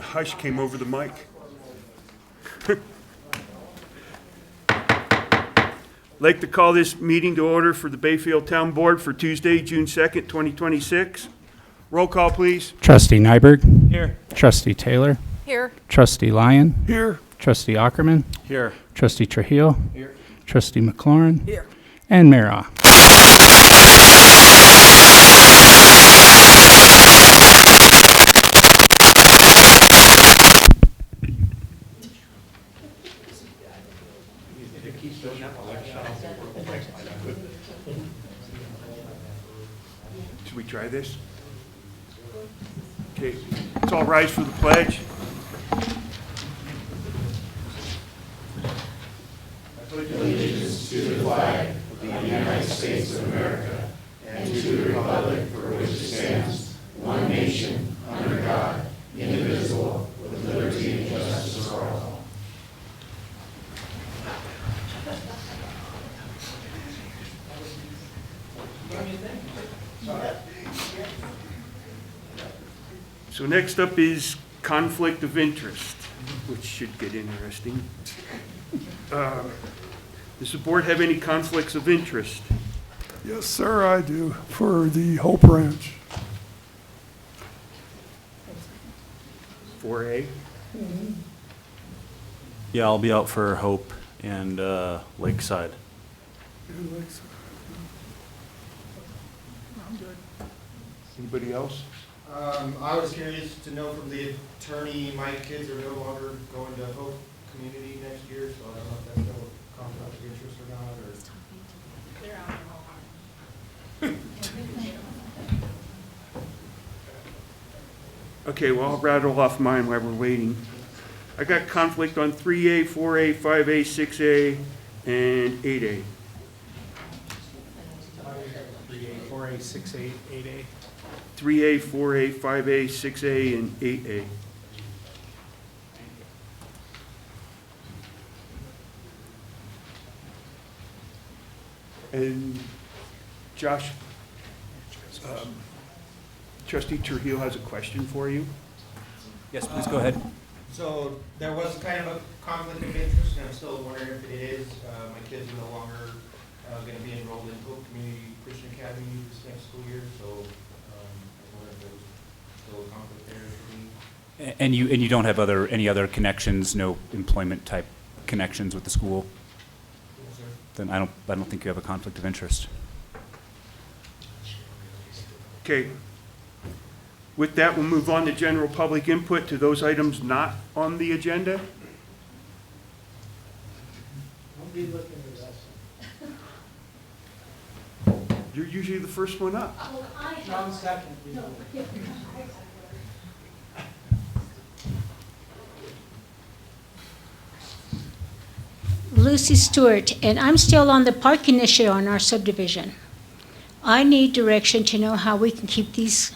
hush came over the mic. Like to call this meeting to order for the Bayfield Town Board for Tuesday, June 2nd, 2026. Roll call, please. Trustee Nyberg. Here. Trustee Taylor. Here. Trustee Lyon. Here. Trustee Ackerman. Here. Trustee Trujillo. Here. Trustee McLaurin. Here. And Mayor Ah. Should we try this? Okay, let's all rise for the pledge. So next up is conflict of interest, which should get interesting. Does the board have any conflicts of interest? Yes, sir, I do, for the Hope Ranch. 4A? Yeah, I'll be out for Hope and Lakeside. Anybody else? I was curious to know from the attorney, my kids are no longer going to Hope Community next year, so I don't know if that's still a conflict of interest or not, or. Okay, well, I'll rattle off mine while we're waiting. I got conflict on 3A, 4A, 5A, 6A, and 8A. 4A, 6A, 8A. 3A, 4A, 5A, 6A, and 8A. And Josh, Trustee Trujillo has a question for you. Yes, please go ahead. So there was kind of a conflict of interest, and I'm still wondering if it is. My kids are no longer going to be enrolled in Hope Community Christian Academy this next school year, so I wonder if there was still a conflict there for me. And you don't have any other connections, no employment type connections with the school? Yes, sir. Then I don't think you have a conflict of interest. Okay. With that, we'll move on to general public input to those items not on the agenda. You're usually the first one up. Lucy Stewart, and I'm still on the parking issue on our subdivision. I need direction to know how we can keep these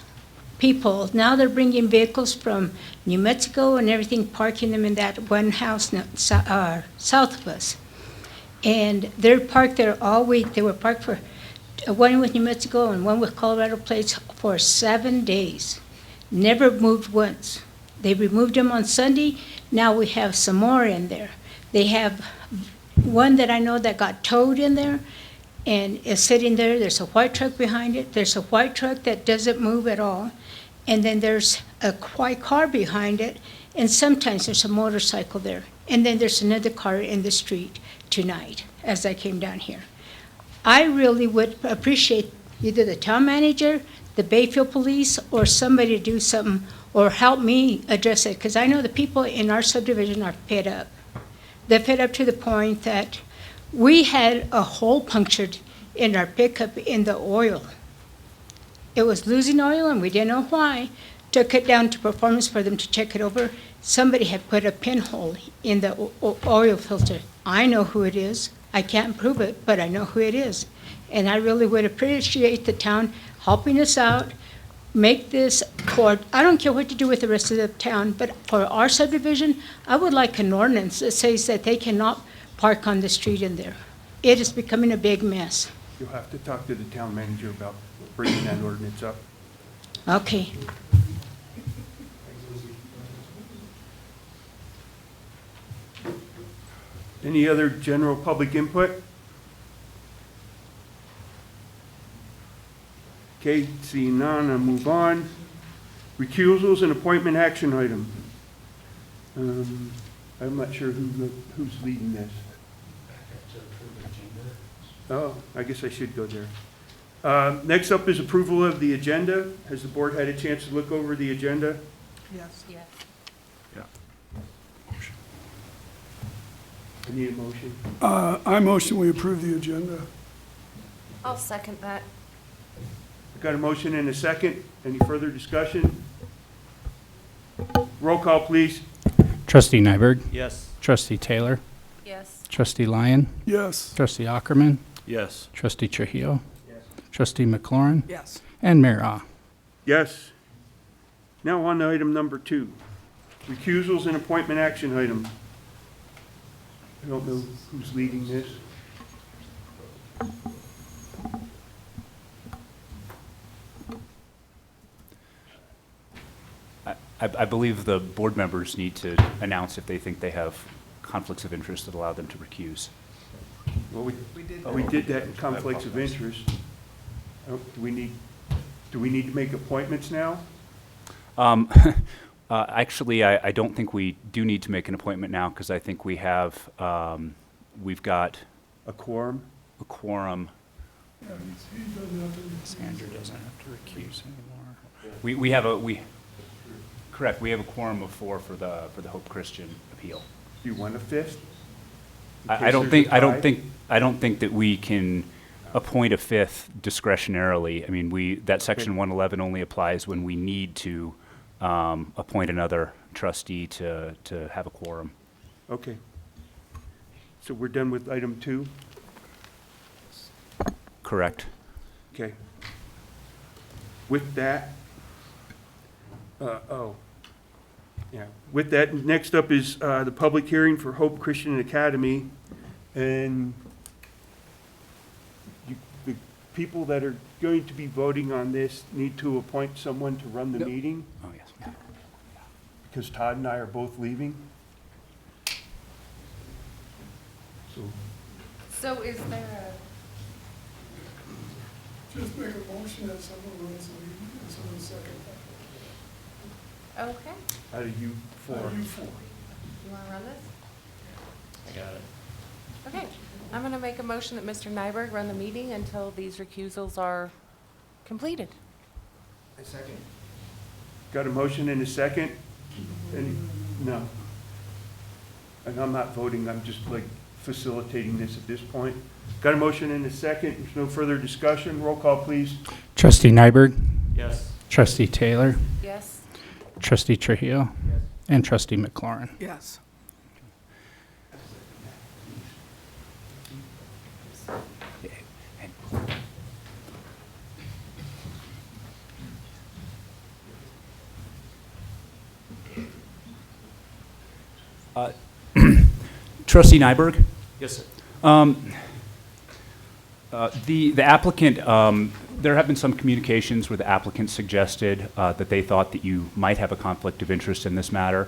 people. Now they're bringing vehicles from New Mexico and everything, parking them in that one house south of us. And they're parked there all week. They were parked for one with New Mexico and one with Colorado plates for 7 days. Never moved once. They removed them on Sunday. Now we have some more in there. They have one that I know that got towed in there and is sitting there. There's a white truck behind it. There's a white truck that doesn't move at all. And then there's a white car behind it. And sometimes there's a motorcycle there. And then there's another car in the street tonight as I came down here. I really would appreciate either the town manager, the Bayfield police, or somebody to do something or help me address it. Because I know the people in our subdivision are fed up. They're fed up to the point that we had a hole punctured in our pickup in the oil. It was losing oil and we didn't know why. Took it down to Performance for them to check it over. Somebody had put a pinhole in the oil filter. I know who it is. I can't prove it, but I know who it is. And I really would appreciate the town helping us out, make this court. I don't care what you do with the rest of the town, but for our subdivision, I would like an ordinance that says that they cannot park on the street in there. It is becoming a big mess. You'll have to talk to the town manager about bringing that ordinance up. Okay. Any other general public input? Okay, seeing none, I'll move on. Recusals and appointment action item. I'm not sure who's leading this. Oh, I guess I should go there. Next up is approval of the agenda. Has the board had a chance to look over the agenda? Yes. Yeah. I need a motion. I motion we approve the agenda. I'll second that. I got a motion and a second. Any further discussion? Roll call, please. Trustee Nyberg, Yes. Trustee Taylor, Yes. Trustee Lyon, Yes. Trustee Ackerman, Yes. Trustee Trujillo, Yes. Trustee McLaurin, Yes. and Mayor Ah. Yes. Now on to item number 2. Recusals and appointment action item. I don't know who's leading this. I believe the board members need to announce if they think they have conflicts of interest that allow them to recuse. Well, we did that in conflicts of interest. Do we need to make appointments now? Actually, I don't think we do need to make an appointment now because I think we have, we've got A quorum? a quorum. Sandra doesn't have to recuse anymore. We have correct, we have a quorum of 4 for the Hope Christian appeal. Do you want a fifth? In I case don't there's a think, tie? I don't think that we can appoint a 5th discretionarily. I mean, that section 111 only applies when we need to appoint another trustee to have a quorum. Okay. So we're done with item 2? Correct. Okay. With that, with that, next up is the public hearing for Hope Christian Academy. And the people that are going to be voting on this need to appoint someone to run the meeting, Oh, yes. because Todd and I are both leaving. So, So is there Just make a motion that someone runs the meeting and someone second. okay. out of you 4. You four. You want to run this? I got it. Okay. I'm going to make a motion that Mr. Nyberg run the meeting until these recusals are completed. I second. Got a motion and a second? No. And I'm not voting, I'm just like facilitating this at this point. Got a motion and a second, there's no further discussion, roll call, please. Trustee Nyberg, Yes. Trustee Taylor, Yes. Trustee Trujillo, and Trustee McLaurin. Yes. Trustee Nyberg? Yes, sir. The applicant, there have been some communications where the applicant suggested that they thought that you might have a conflict of interest in this matter.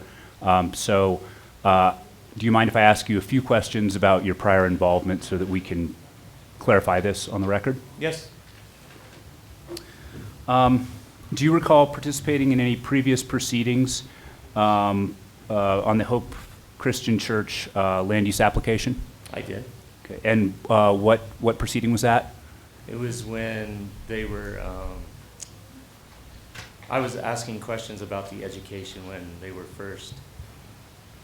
So do you mind if I ask you a few questions about your prior involvement so that we can clarify this on the record? Yes. Do you recall participating in any previous proceedings on the Hope Christian Church land use application? I did. Okay. And what proceeding was that? It was when they were, I was asking questions about the education when they were first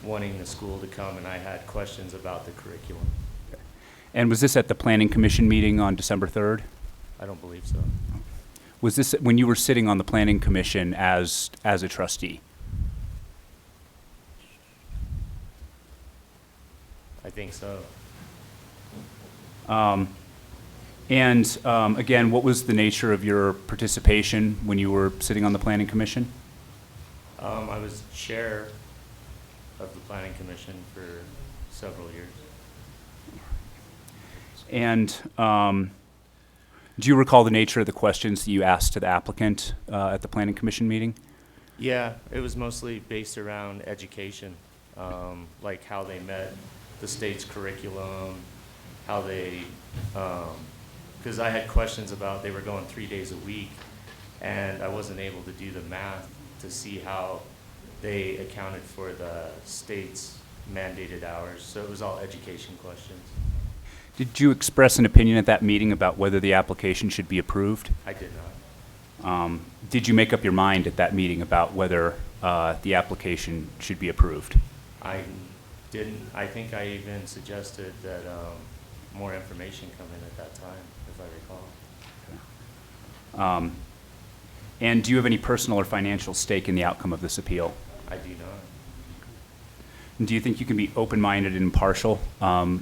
wanting the school to come, and I had questions about the curriculum. And was this at the Planning Commission meeting on December 3rd? I don't believe so. Was this when you were sitting on the Planning Commission as a trustee? I think so. Again, what was the nature of your participation when you were sitting on the Planning Commission? I was chair of the Planning Commission for several years. And do you recall the nature of the questions that you asked to the applicant at the Planning Commission meeting? Yeah, it was mostly based around education, like how they met the state's curriculum, how they, because I had questions about, they were going 3 days a week, and I wasn't able to do the math to see how they accounted for the state's mandated hours. So it was all education questions. Did you express an opinion at that meeting about whether the application should be approved? I did not. Did you make up your mind at that meeting about whether the application should be approved? I didn't. I think I even suggested that more information come in at that time, if I recall. And do you have any personal or financial stake in the outcome of this appeal? I do not. And do you think you can be open-minded and impartial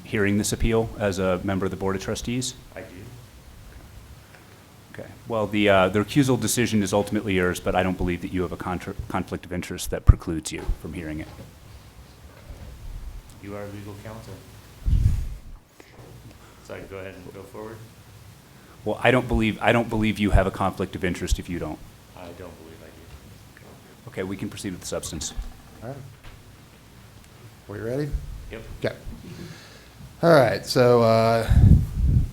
hearing this appeal as a member of the Board of Trustees? I do. Okay. Well, the recusal decision is ultimately yours, but I don't believe that you have a conflict of interest that precludes you from hearing it. You are legal counsel. So I can go ahead and go forward? Well, I don't believe you have a conflict of interest if you don't. I don't believe I do. Okay, we can proceed with the substance. All right. We ready? Yep. Okay. All right, so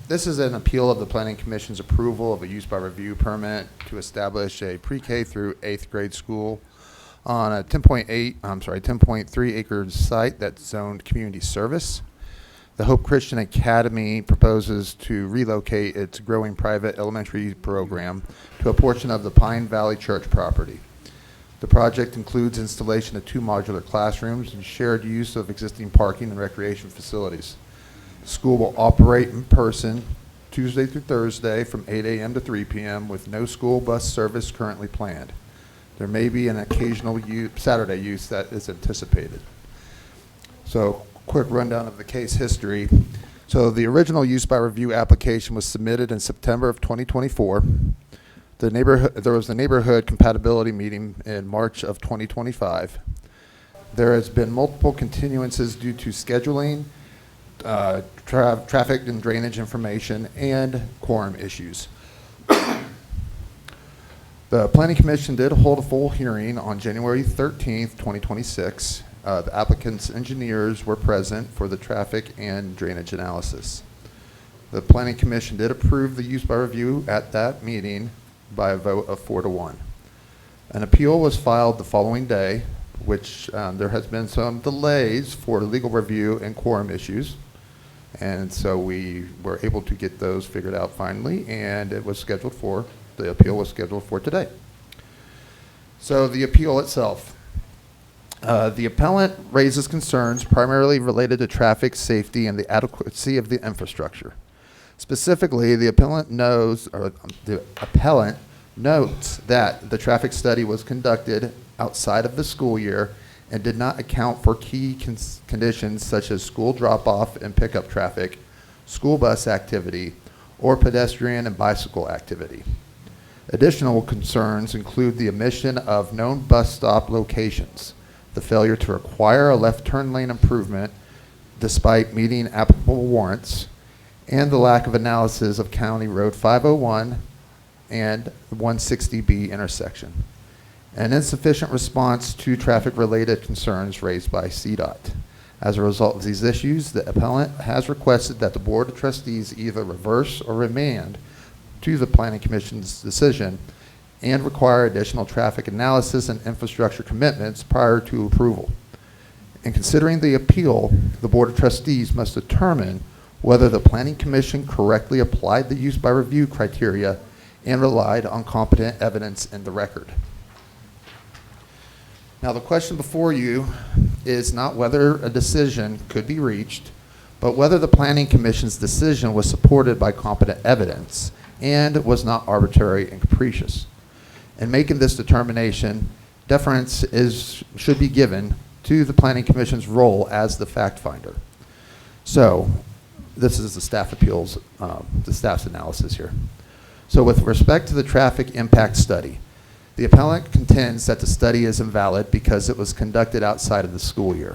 this is an appeal of the Planning Commission's approval of a use by review permit to establish a pre-K through 8th grade school on a 10.3 acre site that's zoned community service. The Hope Christian Academy proposes to relocate its growing private elementary program to a portion of the Pine Valley Church property. The project includes installation of 2 modular classrooms and shared use of existing parking and recreation facilities. The school will operate in person Tuesday through Thursday from 8 a.m. to 3 p.m. with no school bus service currently planned. There may be an occasional Saturday use that is anticipated. So, quick rundown of the case history. So the original use by review application was submitted in September of 2024. There was a neighborhood compatibility meeting in March of 2025. There has been multiple continuances due to scheduling, traffic and drainage information, and quorum issues. The Planning Commission did hold a full hearing on January 13th, 2026. The applicant's engineers were present for the traffic and drainage analysis. The Planning Commission did approve the use by review at that meeting by a vote of 4-1. An appeal was filed the following day, which there has been some delays for legal review and quorum issues. And so we were able to get those figured out finally, and the appeal was scheduled for today. So the appeal itself. The appellant raises concerns primarily related to traffic safety and the adequacy of the infrastructure. Specifically, the appellant notes that the traffic study was conducted outside of the school year and did not account for key conditions such as school drop-off and pickup traffic, school bus activity, or pedestrian and bicycle activity. Additional concerns include the omission of known bus stop locations, the failure to require a left turn lane improvement despite meeting applicable warrants, and the lack of analysis of County Road 501 and 160B intersection. An insufficient response to traffic-related concerns raised by CDOT. As a result of these issues, the appellant has requested that the Board of Trustees either reverse or remand to the Planning Commission's decision and require additional traffic analysis and infrastructure commitments prior to approval. In considering the appeal, the Board of Trustees must determine whether the Planning Commission correctly applied the use by review criteria and relied on competent evidence in the record. Now, the question before you is not whether a decision could be reached, but whether the Planning Commission's decision was supported by competent evidence and was not arbitrary and capricious. In making this determination, deference should be given to the Planning Commission's role as the fact finder. So, this is the staff appeals, the staff's analysis here. So with respect to the traffic impact study, the appellant contends that the study is invalid because it was conducted outside of the school year.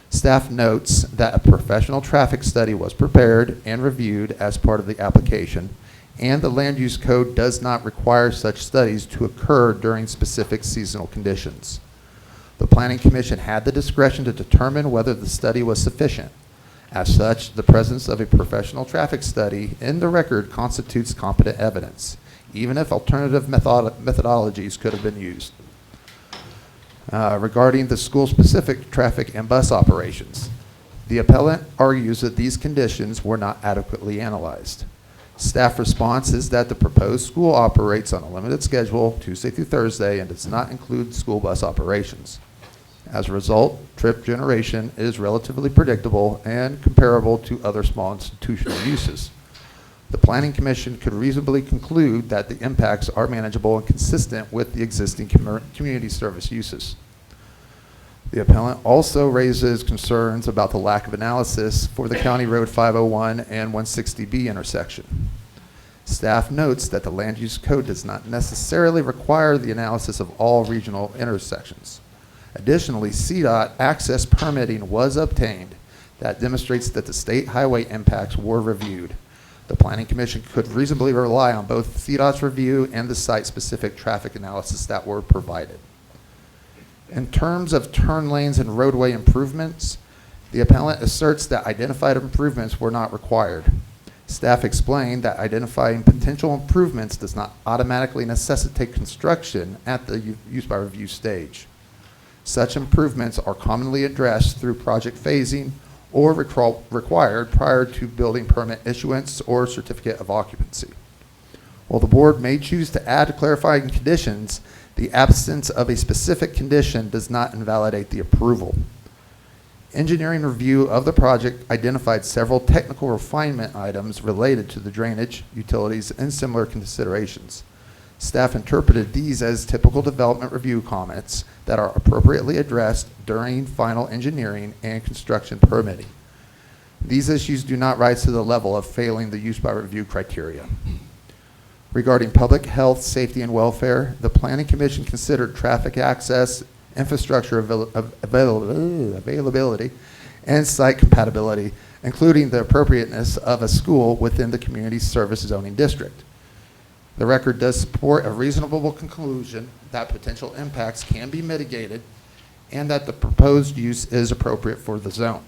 Staff notes that a professional traffic study was prepared and reviewed as part of the application, and the land use code does not require such studies to occur during specific seasonal conditions. The Planning Commission had the discretion to determine whether the study was sufficient. As such, the presence of a professional traffic study in the record constitutes competent evidence, even if alternative methodologies could have been used. Regarding the school-specific traffic and bus operations, the appellant argues that these conditions were not adequately analyzed. Staff response is that the proposed school operates on a limited schedule, Tuesday through Thursday, and does not include school bus operations. As a result, trip generation is relatively predictable and comparable to other small institutional uses. The Planning Commission could reasonably conclude that the impacts are manageable and consistent with the existing community service uses. The appellant also raises concerns about the lack of analysis for the County Road 501 and 160B intersection. Staff notes that the Land Use Code does not necessarily require the analysis of all regional intersections. Additionally, CDOT access permitting was obtained that demonstrates that the state highway impacts were reviewed. The Planning Commission could reasonably rely on both CDOT's review and the site-specific traffic analysis that were provided. In terms of turn lanes and roadway improvements, the appellant asserts that identified improvements were not required. Staff explained that identifying potential improvements does not automatically necessitate construction at the use by review stage. Such improvements are commonly addressed through project phasing or required prior to building permit issuance or certificate of occupancy. While the board may choose to add clarifying conditions, the absence of a specific condition does not invalidate the approval. Engineering review of the project identified several technical refinement items related to the drainage, utilities, and similar considerations. Staff interpreted these as typical development review comments that are appropriately addressed during final engineering and construction permitting. These issues do not rise to the level of failing the use by review criteria. Regarding public health, safety, and welfare, the Planning Commission considered traffic access, infrastructure availability, and site compatibility, including the appropriateness of a school within the community service zoning district. The record does support a reasonable conclusion that potential impacts can be mitigated and that the proposed use is appropriate for the zone.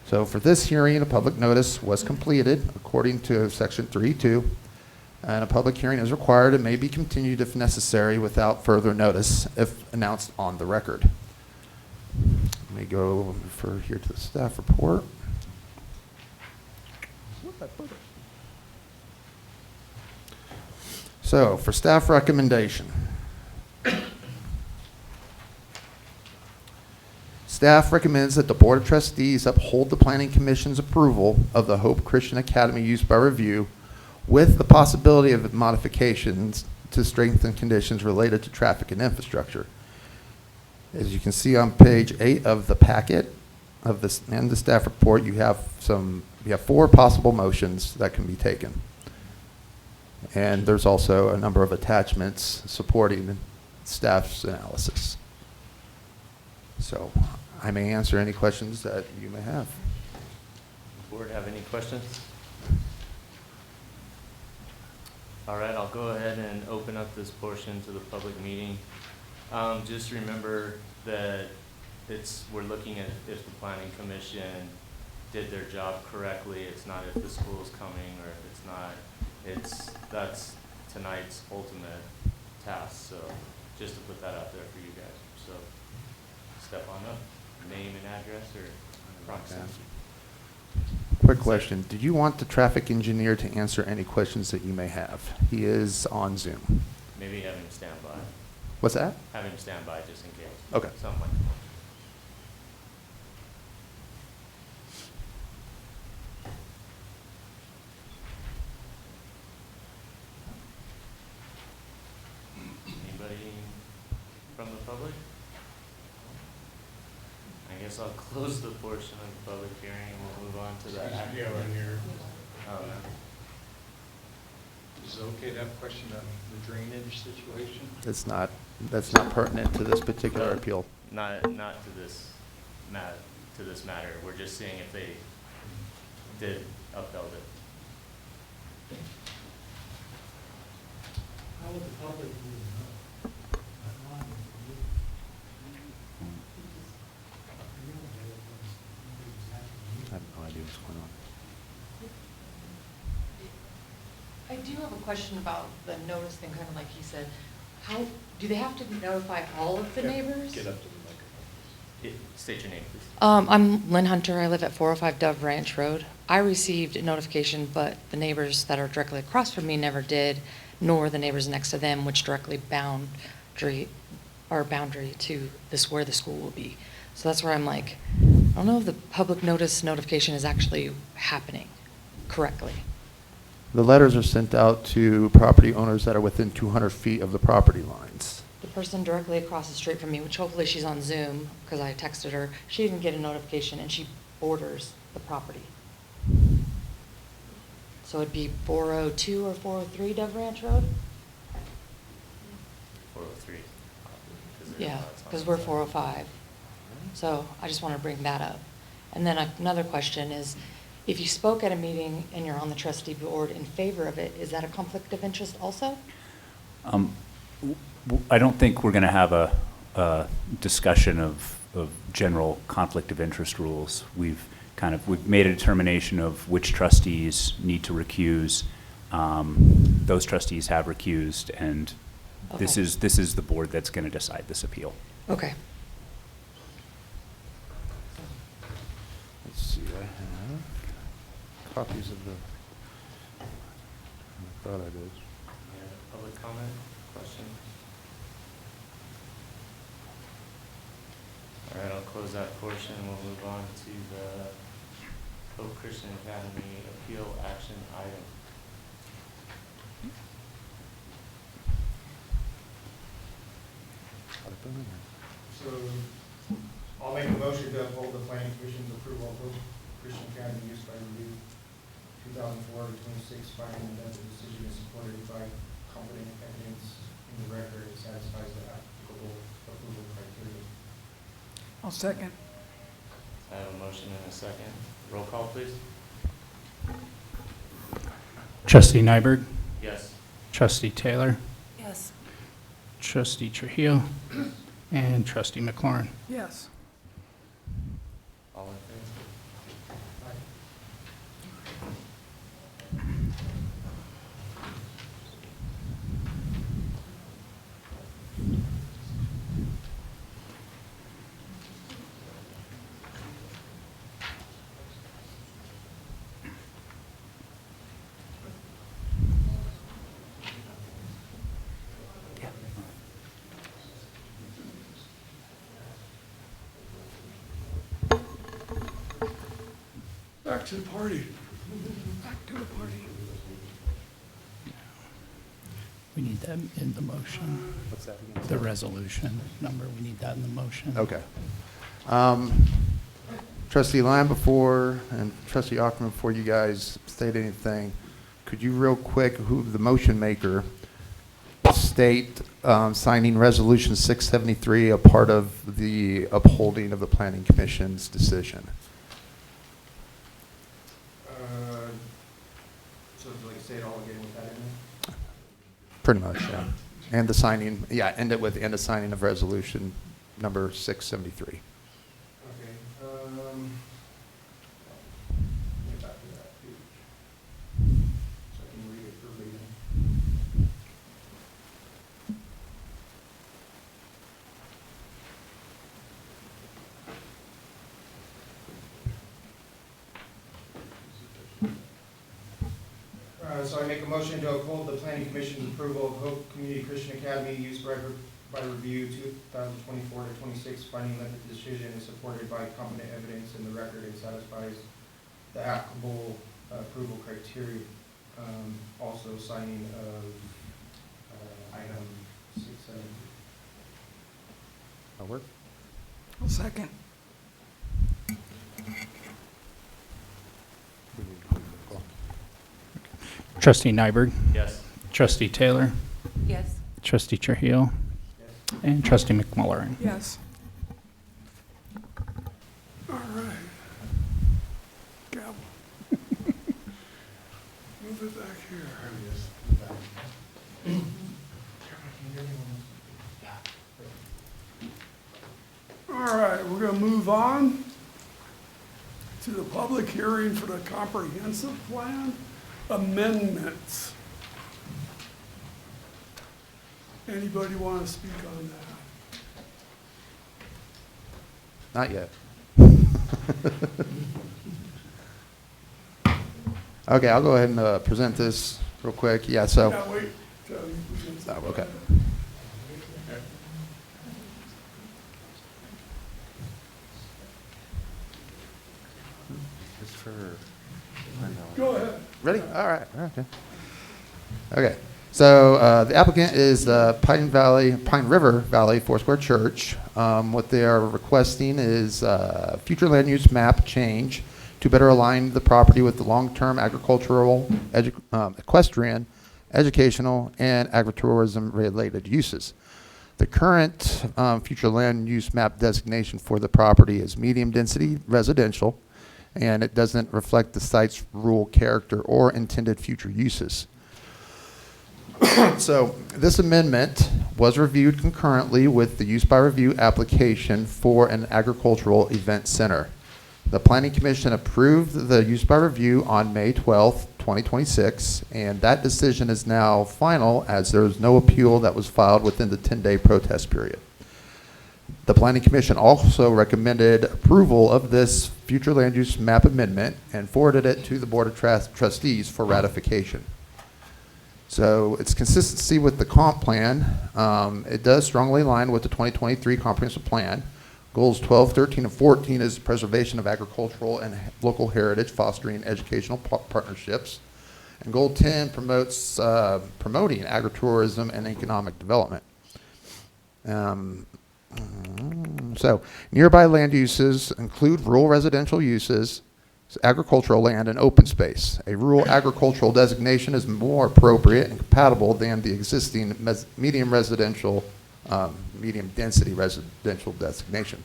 So for this hearing, a public notice was completed according to section 3.2, and a public hearing is required and may be continued if necessary without further notice if announced on the record. Let me go over here to the staff report. So, for staff recommendation, staff recommends that the Board of Trustees uphold the Planning Commission's approval of the Hope Christian Academy use by review with the possibility of modifications to strengthen conditions related to traffic and infrastructure. As you can see on page 8 of the packet of this and the staff report, you have 4 possible motions that can be taken. And there's also a number of attachments supporting staff's analysis. So I may answer any questions that you may have. Board have any questions? All right, I'll go ahead and open up this portion to the public meeting. Just remember that we're looking at if the Planning Commission did their job correctly. It's not if the school is coming or if it's not. That's tonight's ultimate task. So just to put that out there for you guys. So step on up, name and address or proxy. Quick question. Did you want the traffic engineer to answer any questions that you may have? He is on Zoom. Maybe have him stand by. What's that? Have him stand by just in case. Okay. Something like that. Anybody from the public? I guess I'll close the portion of the public hearing and we'll move on to that. Is it okay to have a question on the drainage situation? That's not pertinent to this particular appeal. Not to this matter. We're just seeing if they did upheld it. How would the public know? what's going on. I do have a question about the notice thing, kind of like he said. How, do they have to notify all of the neighbors? Get up to the microphone. State your name, please. I'm Lynn Hunter. I live at 405 Dove Ranch Road. I received a notification, but the neighbors that are directly across from me never did, nor the neighbors next to them, which directly boundary to this, where the school will be. So that's where I'm like, I don't know if the public notice notification is actually happening correctly. The letters are sent out to property owners that are within 200 feet of the property lines. The person directly across the street from me, which hopefully she's on Zoom, because I texted her, she didn't get a notification, and she borders the property. So it'd be 402 or 403 Dove Ranch Road? 403. Yeah, because we're 405. So I just want to bring that up. And then another question is, if you spoke at a meeting and you're on the trustee board in favor of it, is that a conflict of interest also? I don't think we're going to have a discussion of general conflict of interest rules. We've made a determination of which trustees need to recuse. Those trustees have recused, and this Okay. is the board that's going to decide this appeal. Okay. Let's see, I have copies of the, I thought I did. Public comment, question? All right, I'll close that portion. We'll move on to the Hope Christian Academy appeal action item. So I'll make a motion to uphold the planning commission's approval of Hope Christian Academy use by review 2004 to 26, finding that the decision is supported by competent evidence in the record and satisfies the applicable approval criteria. I'll second. I have a motion and a second. Roll call, please. Trustee Nyberg, Yes. Trustee Taylor, Yes. Trustee Trujillo, and Trustee McLaurin. Yes. All in favor? Back to the party. Back to the party. We need that in the motion. What's that again? The resolution number, we need that in the motion. Okay. Trustee Lyon, before, and Trustee Ackerman, before you guys state anything, could you real quick, who the motion maker, state signing Resolution 673, a part of the upholding of the Planning Commission's decision? So like say it all again with that in there? Pretty much, yeah. And the signing, yeah, end it with, and the signing of Resolution number 673. Okay, get back to that page. So I can read it verbatim. So I make a motion to uphold the planning commission's approval of Hope Community Christian Academy use by review 2024 to 26, finding that the decision is supported by competent evidence in the record and satisfies the applicable approval criteria. Also signing of item 670. That work? I'll second. Trustee Nyberg, Yes. Trustee Taylor, Yes. Trustee Trujillo, Yes. and Trustee McMullerin. Yes. All right. Gavel. Move it back here. All right, we're going to move on to the public hearing for the comprehensive plan amendments. Anybody want to speak on that? Not yet. Okay, I'll go ahead and present this real quick. Yeah, so. Yeah, wait. till you present Oh, okay. Go ahead. Ready? All right. Okay. Okay. So the applicant is Pine River Valley Foursquare Church. What they are requesting is future land use map change to better align the property with the long-term agricultural, equestrian, educational, and agritourism related uses. The current future land use map designation for the property is medium density residential, and it doesn't reflect the site's rural character or intended future uses. So this amendment was reviewed concurrently with the use by review application for an agricultural event center. The Planning Commission approved the use by review on May 12th, 2026, and that decision is now final as there is no appeal that was filed within the 10-day protest period. The Planning Commission also recommended approval of this future land use map amendment and forwarded it to the Board of Trustees for ratification. So it's consistency with the comp plan. It does strongly align with the 2023 comprehensive plan. Goals 12, 13, and 14 is preservation of agricultural and local heritage, fostering educational partnerships. And goal 10 promotes promoting agritourism and economic development. So nearby land uses include rural residential uses, agricultural land, and open space. A rural agricultural designation is more appropriate and compatible than the existing medium density residential designation.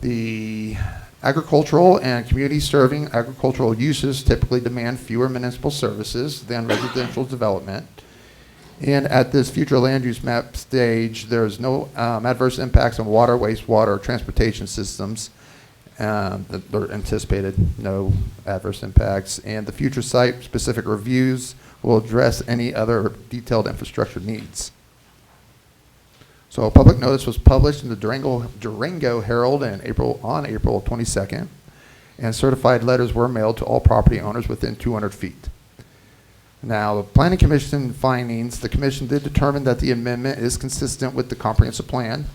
The agricultural and community serving agricultural uses typically demand fewer municipal services than residential development. And at this future land use map stage, there's no adverse impacts on water, wastewater, or transportation systems. That are anticipated, no adverse impacts. And the future site-specific reviews will address any other detailed infrastructure needs. So a public notice was published in the Durango Herald on April 22nd, and certified letters were mailed to all property owners within 200 feet. Now, the Planning Commission findings, the Commission did determine that the amendment is consistent with the comprehensive plan.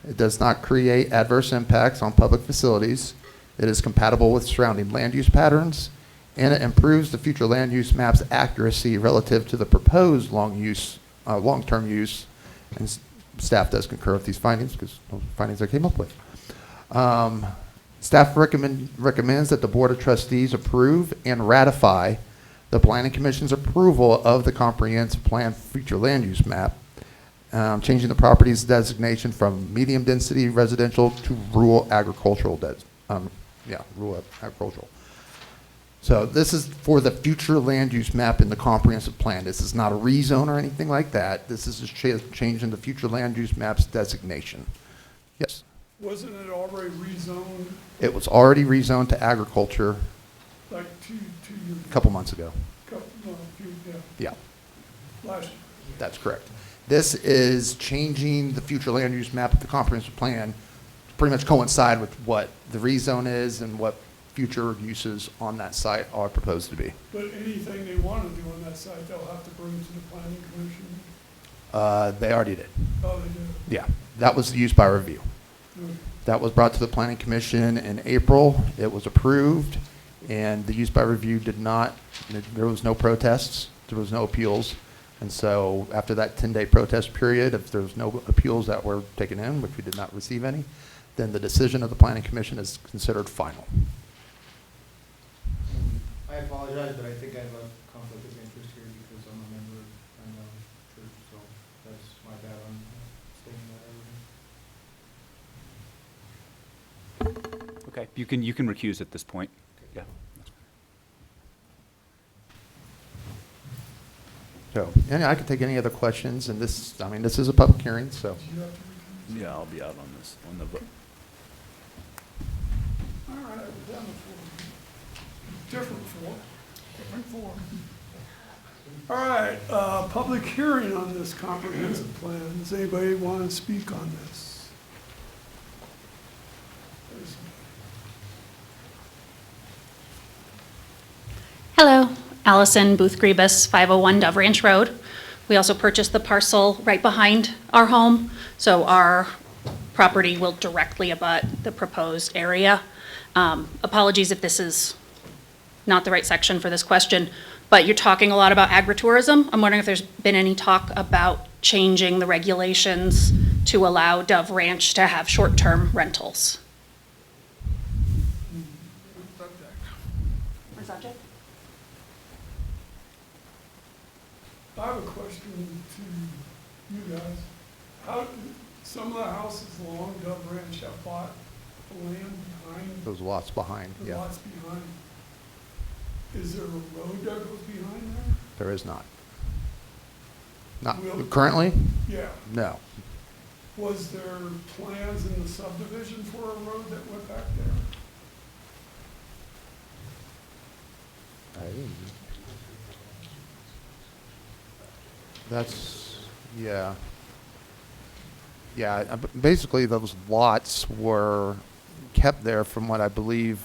It does not create adverse impacts on public facilities. It is compatible with surrounding land use patterns, and it improves the future land use map's accuracy relative to the proposed long-term use. And staff does concur with these findings because those are findings I came up with. Staff recommends that the Board of Trustees approve and ratify the Planning Commission's approval of the comprehensive plan future land use map, changing the property's designation from medium density residential to rural agricultural. Rural agricultural. So this is for the future land use map in the comprehensive plan. This is not a rezone or anything like that. This is just changing the future land use map's designation. Yes? Wasn't it already rezoned It was already rezoned to agriculture like two years? a couple months ago. Yeah. Yeah, Last year. that's correct. This is changing the future land use map of the comprehensive plan to pretty much coincide with what the rezone is and what future uses on that site are proposed to be. But anything they want to do on that site, they'll have to bring to the planning commission? They already did. Oh, they do? Yeah, that was the use by review. Okay. That was brought to the planning commission in April. It was approved, and the use by review did not, there was no protests, there was no appeals. And so after that 10-day protest period, if there's no appeals that were taken in, which we did not receive any, then the decision of the planning commission is considered final. I apologize, but I think I have a conflict of interest here because I'm a member of the church, so that's my bad on stating that. Okay, you can recuse at this point. Yeah. So, and I can take any other questions, and this is a public hearing, so. Do you have to recuse? Yeah, I'll be out on this, on the vote. All right, I was down before. Different form. All right, public hearing on this comprehensive plan. Does anybody want to speak on this? Hello, Allison Booth Grebus, 501 Dove Ranch Road. We also purchased the parcel right behind our home, so our property will directly abut the proposed area. Apologies if this is not the right section for this question, but you're talking a lot about agritourism. I'm wondering if there's been any talk about changing the regulations to allow Dove Ranch to have short-term rentals. Or subject? I have a question to you guys. How, some of the houses along Dove Ranch have bought the land behind, Those lots behind, the yeah. lots behind. Is there a road that goes behind there? There is not. Not Will- currently? Yeah. No. Was there plans in the subdivision for a road that went back there? That's, yeah. Yeah, basically those lots were kept there from what I believe,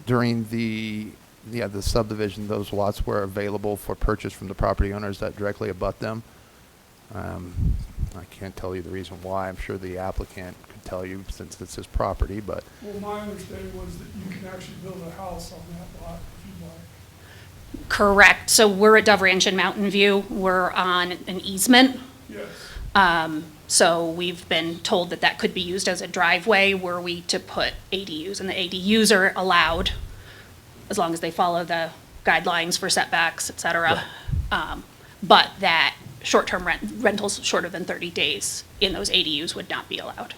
during the subdivision, those lots were available for purchase from the property owners that directly abut them. I can't tell you the reason why. I'm sure the applicant could tell you since it's his property, but Well, my understanding was that you can actually build a house on that lot if you'd like. Correct. So we're at Dove Ranch in Mountain View. We're on an easement. Yes. So we've been told that that could be used as a driveway were we to put ADUs, and the ADUs are allowed as long as they follow the guidelines for setbacks, et cetera. But that short-term rentals shorter than 30 days in those ADUs would not be allowed.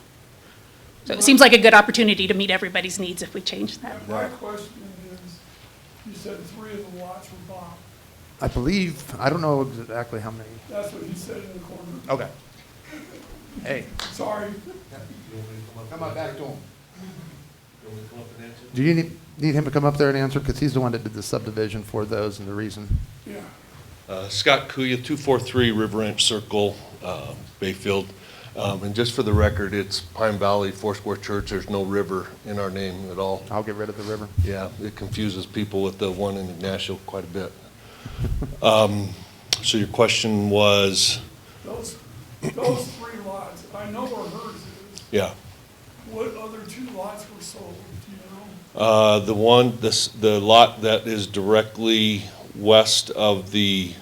So it seems like a good opportunity to meet everybody's needs if we change that. My question is, you said 3 of the lots were bought. I believe, I don't know exactly how many. That's what he said in the corner. Okay. Hey. Sorry. Come on back to him. Do you need him to come up there and answer? Because he's the one that did the subdivision for those and the reason. Yeah. Scott Kuya, 243 River Ranch Circle, Bayfield. And just for the record, it's Pine Valley Foursquare Church. There's no river in our name at all. I'll get rid of the river. Yeah, it confuses people with the one in Ignacio quite a bit. So your question was? Those 3 lots, I know where hers is. Yeah. What other 2 lots were sold, do you know? The lot that is directly west of the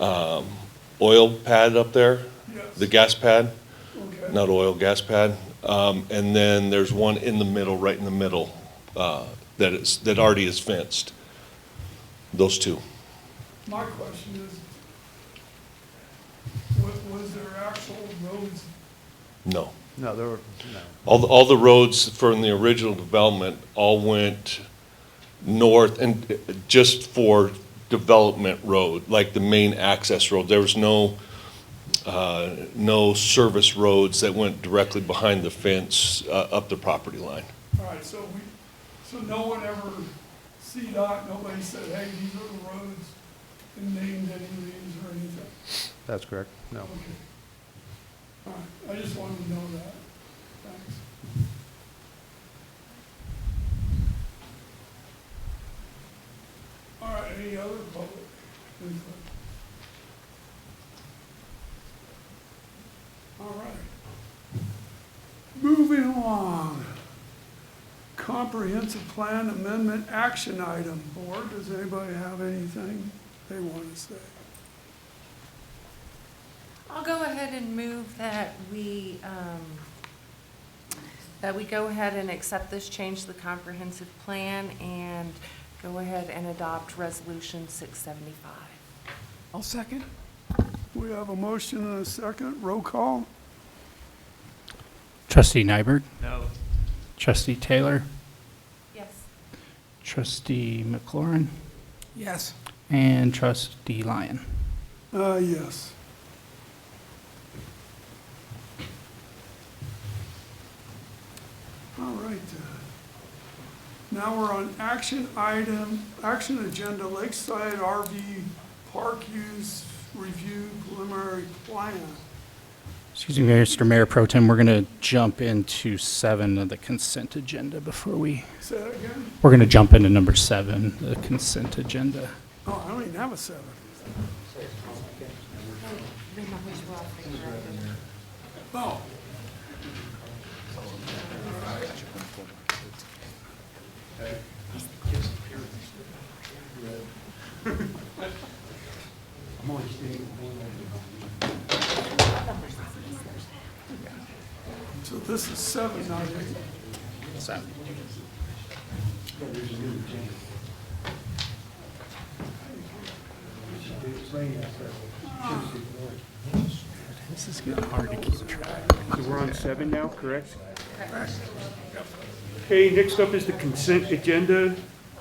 oil pad up there, Yes. the gas pad, Okay. not oil, gas pad. And then there's one in the middle, right in the middle, that already is fenced. Those 2. My question is, was there actual roads? No. No, there were, no. All the roads from the original development all went north and just for development road, like the main access road. There was no service roads that went directly behind the fence up the property line. All right, so no one ever, CDOT, nobody said, hey, these are the roads, and named any of these or anything? That's correct. No. Okay. All right, I just wanted to know that. Thanks. All right, any other public input? All right. Moving along. Comprehensive Plan Amendment Action Item. Board, does anybody have anything they want to say? I'll go ahead and move that we go ahead and accept this change to the comprehensive plan and go ahead and adopt Resolution 675. I'll second. We have a motion and a second. Roll call. Trustee Nyberg, No. Trustee Taylor, Yes. Trustee McLaurin, Yes. and Trustee Lyon. Yes. All right. Now we're on action agenda, Lakeside RV Park Use Review Preliminary Plan. Excuse me, Mr. Mayor Pro Tem, we're going to jump into 7 of the consent agenda before we, Say that again? we're going to jump into number 7, the consent agenda. Oh, I don't even have a 7. Oh. So this is 7, not 8. 7. This is getting hard to keep track. So we're on 7 now, correct? Okay, next up is the consent agenda.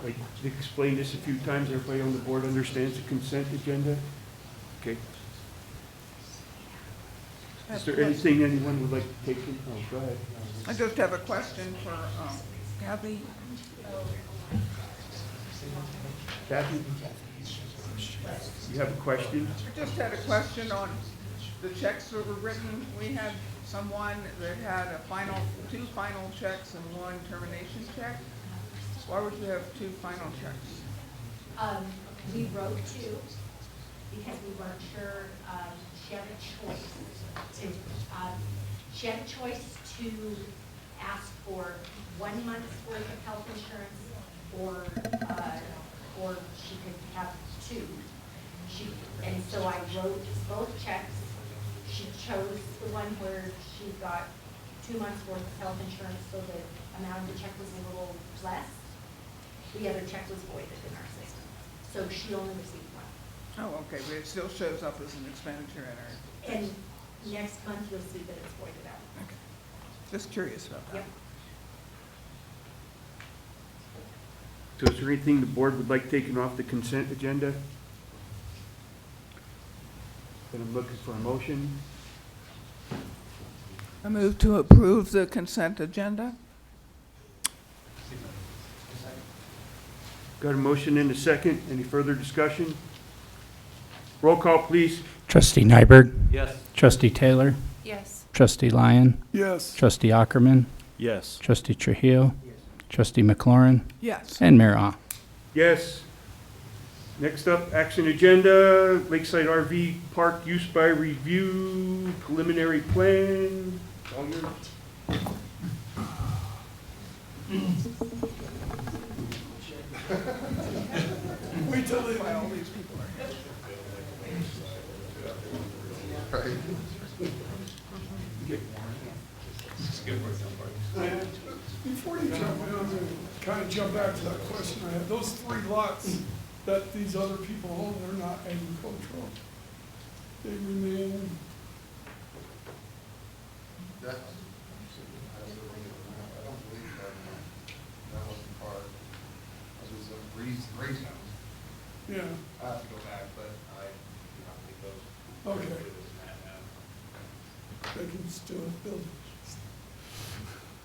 I explained this a few times. Everybody on the board understands the consent agenda? Okay. Is there anything anyone would like to take in? Oh, go ahead. I just have a question for Kathy. Kathy? You have a question? I just had a question on the checks that were written. We had someone that had two final checks and 1 termination check. Why would you have 2 final checks? We wrote 2 because we weren't sure, she had a choice to ask for 1 month's worth of health insurance or she could have 2. And so I wrote both checks. She chose the one where she got 2 months worth of health insurance, so the amount of the check was a little less. The other check was voided in our system, so she only received 1. Oh, okay, but it still shows up as an expenditure in our. And next month you'll see that it's voided out. Okay. Just curious about that. Yep. So is there anything the board would like taken off the consent agenda? Then I'm looking for a motion. I move to approve the consent agenda. Got a motion and a second. Any further discussion? Roll call, please. Trustee Nyberg? Yes. Trustee Taylor? Yes. Trustee Lyon? Yes. Trustee Ackerman? Yes. Trustee Trujillo? Trustee McLaurin? Yes. And Mayor Ah. Yes. Next up, action agenda, Lakeside RV Park Use by Review, preliminary plan. All yours. Wait till they, Why all these people are here. Right. before you jump in, I'm gonna kind of jump back to that question I had. Those 3 lots that these other people own, they're not agricultural. They remain, I don't believe that wasn't part. It was a gray zone. yeah, I have to go back, but I do not think those. okay. They can still build.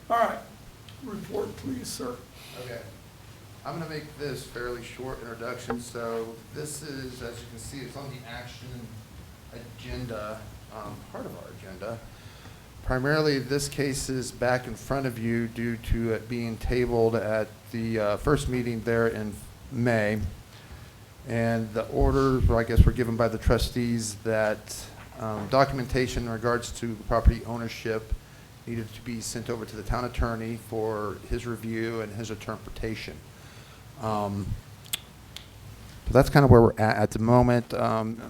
All right, report please, sir. Okay. I'm going to make this fairly short introduction. So this is, as you can see, it's on the action agenda, part of our agenda. Primarily, this case is back in front of you due to it being tabled at the first meeting there in May. And the orders, I guess, were given by the trustees that documentation in regards to property ownership needed to be sent over to the town attorney for his review and his interpretation. So that's kind of where we're at the moment.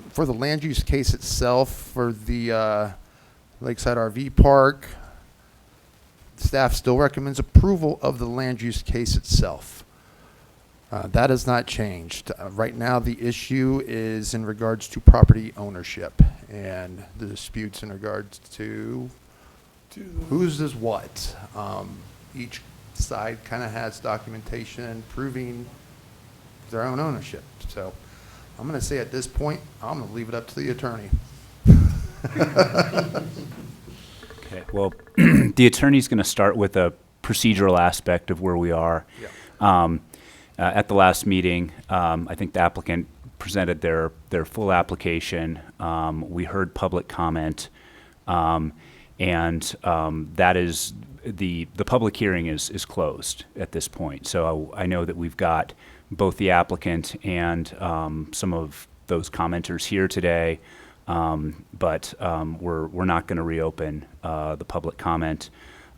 For the land use case itself, for the Lakeside RV Park, staff still recommends approval of the land use case itself. That has not changed. Right now, the issue is in regards to property ownership and the disputes in regards to whose is what. Each side kind of has documentation proving their own ownership. So I'm going to say at this point, I'm going to leave it up to the attorney. Okay, well, the attorney's going to start with a procedural aspect of where we are. Yeah. At the last meeting, I think the applicant presented their full application. We heard public comment, and that is, the public hearing is closed at this point. So I know that we've got both the applicant and some of those commenters here today, but we're not going to reopen the public comment.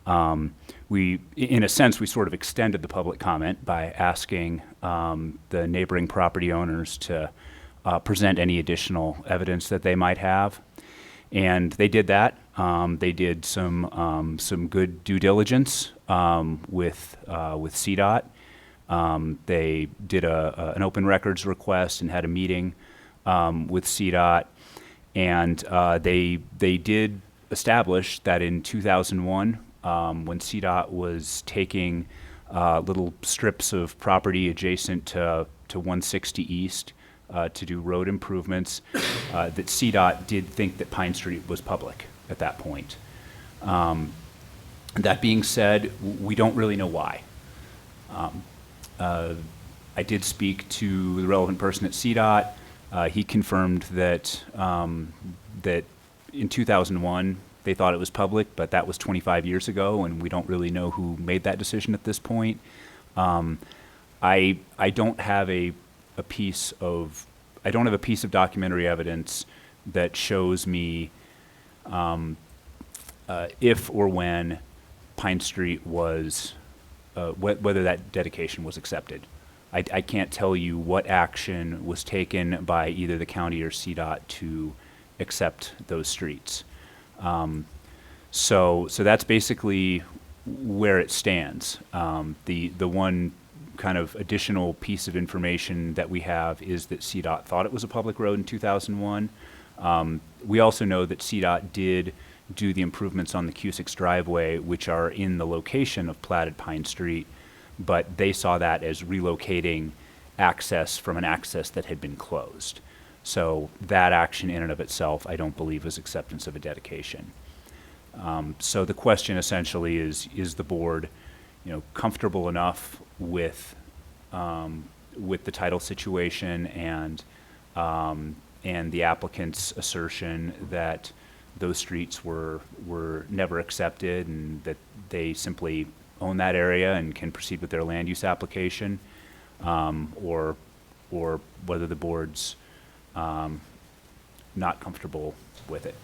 In a sense, we sort of extended the public comment by asking the neighboring property owners to present any additional evidence that they might have. And they did that. They did some good due diligence with CDOT. They did an open records request and had a meeting with CDOT. And they did establish that in 2001, when CDOT was taking little strips of property adjacent to 160 East to do road improvements, that CDOT did think that Pine Street was public at that point. That being said, we don't really know why. I did speak to the relevant person at CDOT. He confirmed that that in 2001 they thought it was public, but that was 25 years ago, and we don't really know who made that decision at this point. I don't have a piece of documentary evidence that shows me if or when Pine Street was whether that dedication was accepted. I can't tell you what action was taken by either the county or CDOT to accept those streets. So that's basically where it stands. The one kind of additional piece of information that we have is that CDOT thought it was a public road in 2001. We also know that CDOT did do the improvements on the Cusic's driveway, which are in the location of platted Pine Street, but they saw that as relocating access from an access that had been closed. So that action in and of itself, I don't believe, is acceptance of a dedication. So the question essentially is the board, comfortable enough with the title situation and the applicant's assertion that those streets were never accepted and that they simply own that area and can proceed with their land use application, or whether the board's not comfortable with it.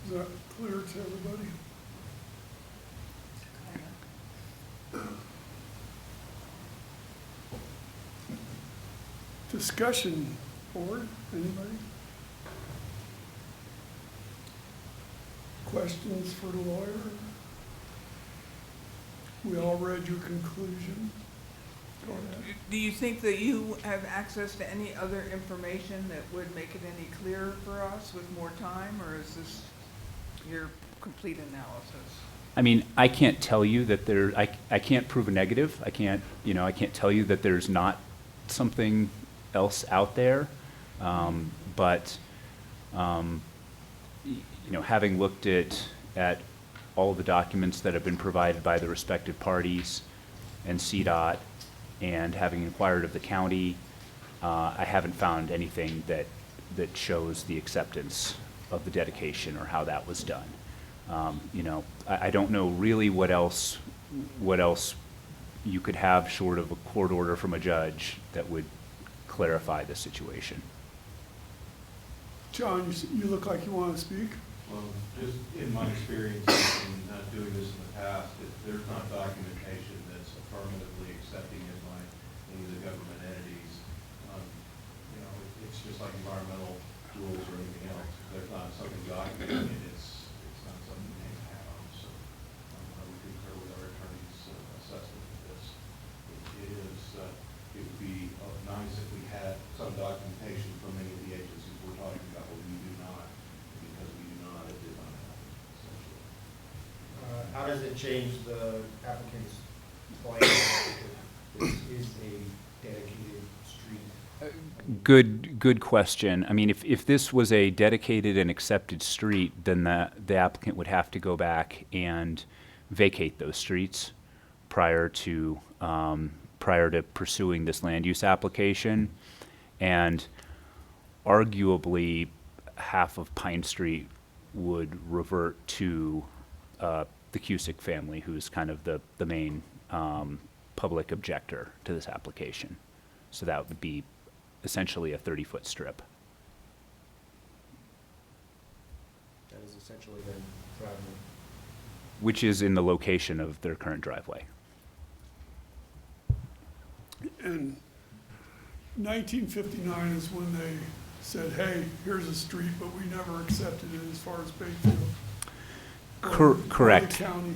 Is that clear to everybody? Discussion, board, anybody? Questions for the lawyer? We all read your conclusion. Go ahead. Do you think that you have access to any other information that would make it any clearer for us with more time, or is this your complete analysis? I mean, I can't tell you that I can't prove a negative. I can't tell you that there's not something else out there. But having looked at all of the documents that have been provided by the respective parties and CDOT, and having inquired of the county, I haven't found anything that shows the acceptance of the dedication or how that was done. I don't know really what else you could have short of a court order from a judge that would clarify the situation. John, you look like you want to speak. Well, just in my experience in doing this in the past, there's not documentation that's affirmatively accepting it by any of the government entities. It's just like environmental rules or anything else. If there's not something documented, it's not something they have. So I would concur with our attorney's assessment of this. It would be nice if we had some documentation from any of the agencies we're talking about, but we do not. Because we do not, it did not happen, essentially. How does it change the applicant's plan if this is a dedicated street? Good question. I mean, if this was a dedicated and accepted street, then the applicant would have to go back and vacate those streets, prior to pursuing this land use application. And arguably, half of Pine Street would revert to the Cusick family, who's kind of the main public objector to this application. So that would be essentially a 30-foot strip. That is essentially their driveway. Which is in the location of their current driveway. And 1959 is when they said, hey, here's a street, but we never accepted it as far as Bayfield. Or Correct. the county.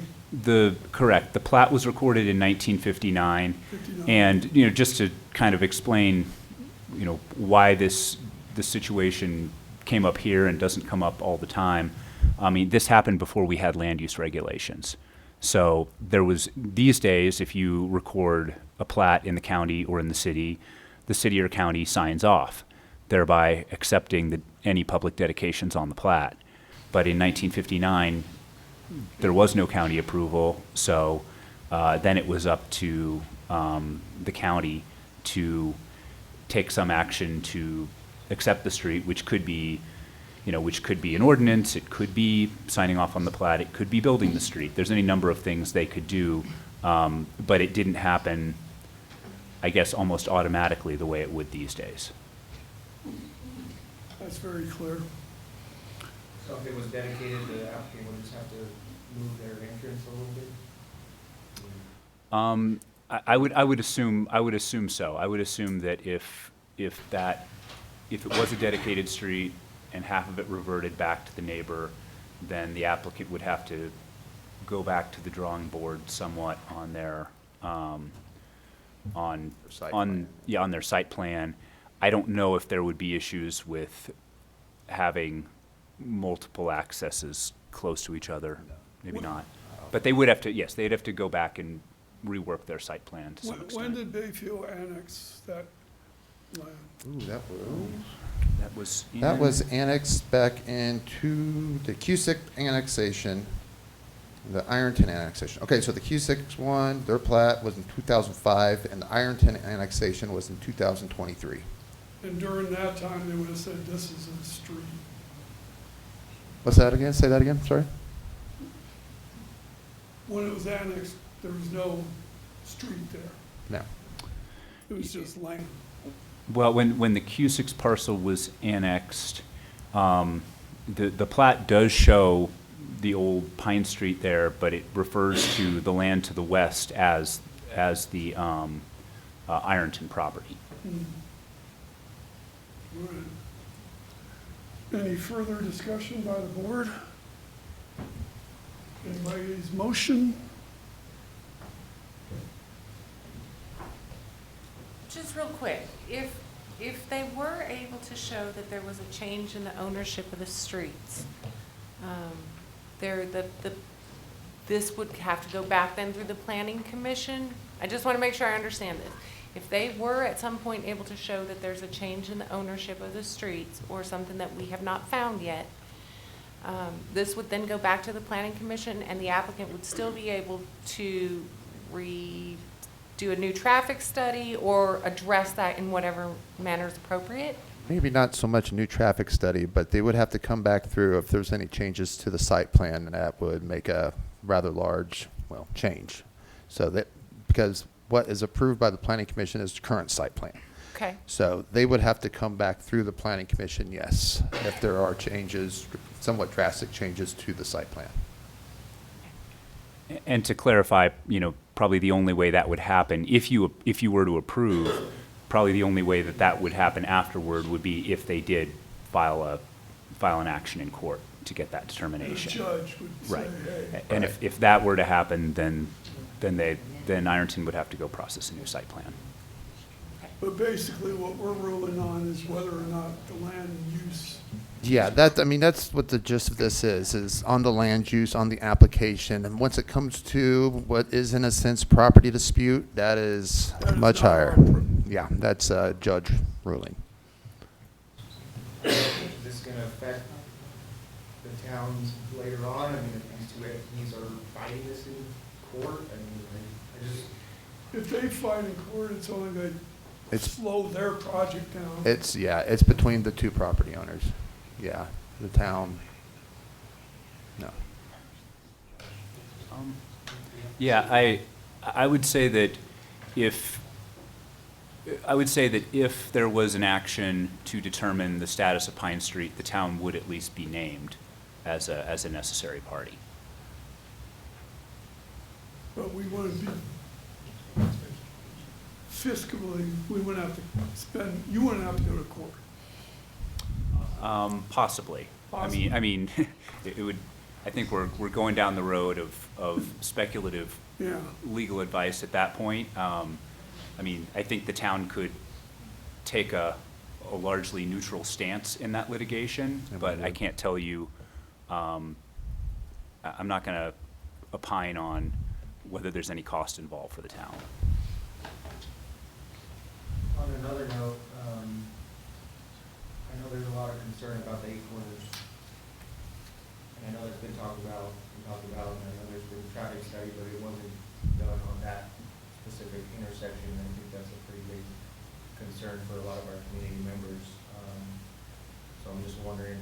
Correct. The plat was recorded in 1959. 59. And, you know, just to kind of explain, you know, why this situation came up here and doesn't come up all the time. I mean, this happened before we had land use regulations. So there was, these days, if you record a plat in the county or in the city or county signs off, thereby accepting any public dedications on the plat. But in 1959, there was no county approval, so then it was up to the county to take some action to accept the street, which could be, you know, which could be an ordinance, it could be signing off on the plat, it could be building the street. There's any number of things they could do, but it didn't happen, I guess, almost automatically the way it would these days. That's very clear. So if it was dedicated, the applicant would just have to move their entrance a little bit? I would assume so. I would assume that if it was a dedicated street and half of it reverted back to the neighbor, then the applicant would have to go back to the drawing board somewhat on their on their site plan. I don't know if there would be issues with having multiple accesses close to each other. Maybe not. But they would have to, yes, they'd have to go back and rework their site plan to some When extent. did Bayfield annex that land? Ooh, That that was annexed back into the Cusick annexation, the Ironton annexation. Okay, so the Cusick one, their plat was in 2005, and the Ironton annexation was in 2023. And during that time, they would have said, this is a street. What's that again? Say that again, sorry? When it was annexed, there was no street there. No. It was just land. Well, when the Cusick's parcel was annexed, the plat does show the old Pine Street there, but it refers to the land to the west as the Ironton property. Right. Any further discussion by the board? Anybody's motion? Just real quick, if they were able to show that there was a change in the ownership of the streets, this would have to go back then through the planning commission? I just want to make sure I understand this. If they were at some point able to show that there's a change in the ownership of the streets or something that we have not found yet, this would then go back to the planning commission and the applicant would still be able to do a new traffic study or address that in whatever manner is appropriate? Maybe not so much a new traffic study, but they would have to come back through if there's any changes to the site plan, and that would make a rather large, well, change. So that, because what is approved by the planning commission is the current site plan. Okay. So they would have to come back through the planning commission, yes, if there are changes, somewhat drastic changes to the site plan. And to clarify, you know, probably the only way that would happen, if you were to approve, probably the only way that would happen afterward would be if they did file an action in court to get that determination. The judge would Right. say, hey. And if that were to happen, then Ironton would have to go process a new site plan. But basically, what we're ruling on is whether or not the land use. Yeah, that's what the gist of this is on the land use, on the application. And once it comes to what is in a sense property dispute, that is much higher. Yeah, that's a judge ruling. Is this going to affect the towns later on? I mean, if these two entities are fighting this in court? I mean, I just, If they fight in court, it's only going to It's- slow their project down. It's between the two property owners. Yeah, the town, no. Yeah, I would say that if there was an action to determine the status of Pine Street, the town would at least be named as a necessary party. But we want to be fiscally, we wouldn't have to spend, you wouldn't have to go to court. Possibly. I mean, it would, I think we're going down the road of speculative Yeah. legal advice at that point. I mean, I think the town could take a largely neutral stance in that litigation, but I can't tell you, I'm not going to opine on whether there's any cost involved for the town. on another note, I know there's a lot of concern about the 8 corners. And I know that's been talked about, and I know there's been traffic study, but it wasn't done on that specific intersection. I think that's a pretty big concern for a lot of our community members. So I'm just wondering,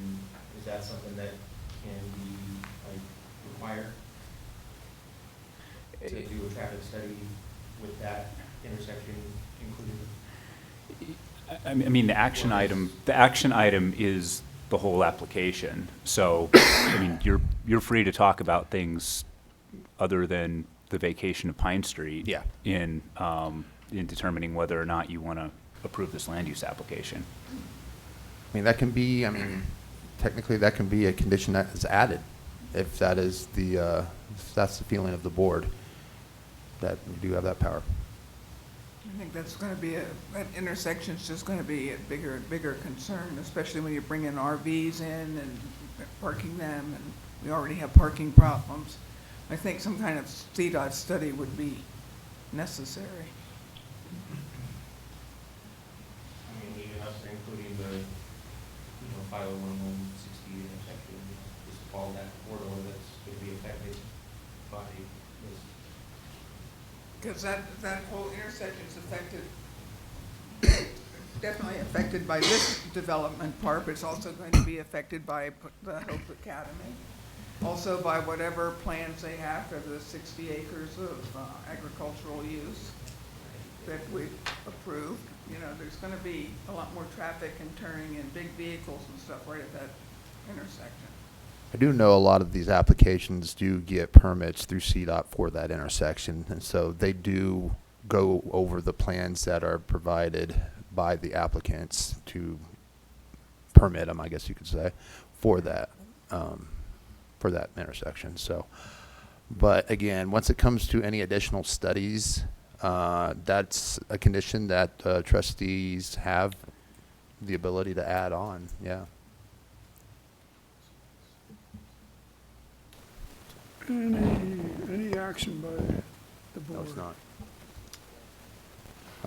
is that something that can be, like, required to do a traffic study with that intersection included? I mean, the action item is the whole application. So, I mean, you're free to talk about things other than the vacation of Pine Street. Yeah. In determining whether or not you want to approve this land use application. I mean, that can be, technically that can be a condition that is added if that is if that's the feeling of the board, that we do have that power. I think that's going to be that intersection's just going to be a bigger and bigger concern, especially when you bring in RVs in and parking them, and we already have parking problems. I think some kind of CDOT study would be necessary. I mean, even us including the, 501, 160 intersection, just all that corridor that's going to be affected by this. Because that whole intersection's affected, definitely affected by this development part, but it's also going to be affected by the Hope Academy. Also by whatever plans they have for the 60 acres of agricultural use that we approved. There's going to be a lot more traffic and turning and big vehicles and stuff right at that intersection. I do know a lot of these applications do get permits through CDOT for that intersection, and so they do go over the plans that are provided by the applicants to permit them, I guess you could say, for that intersection. So, but again, once it comes to any additional studies, that's a condition that trustees have the ability to add on. Yeah. Any action by the board? No, it's not.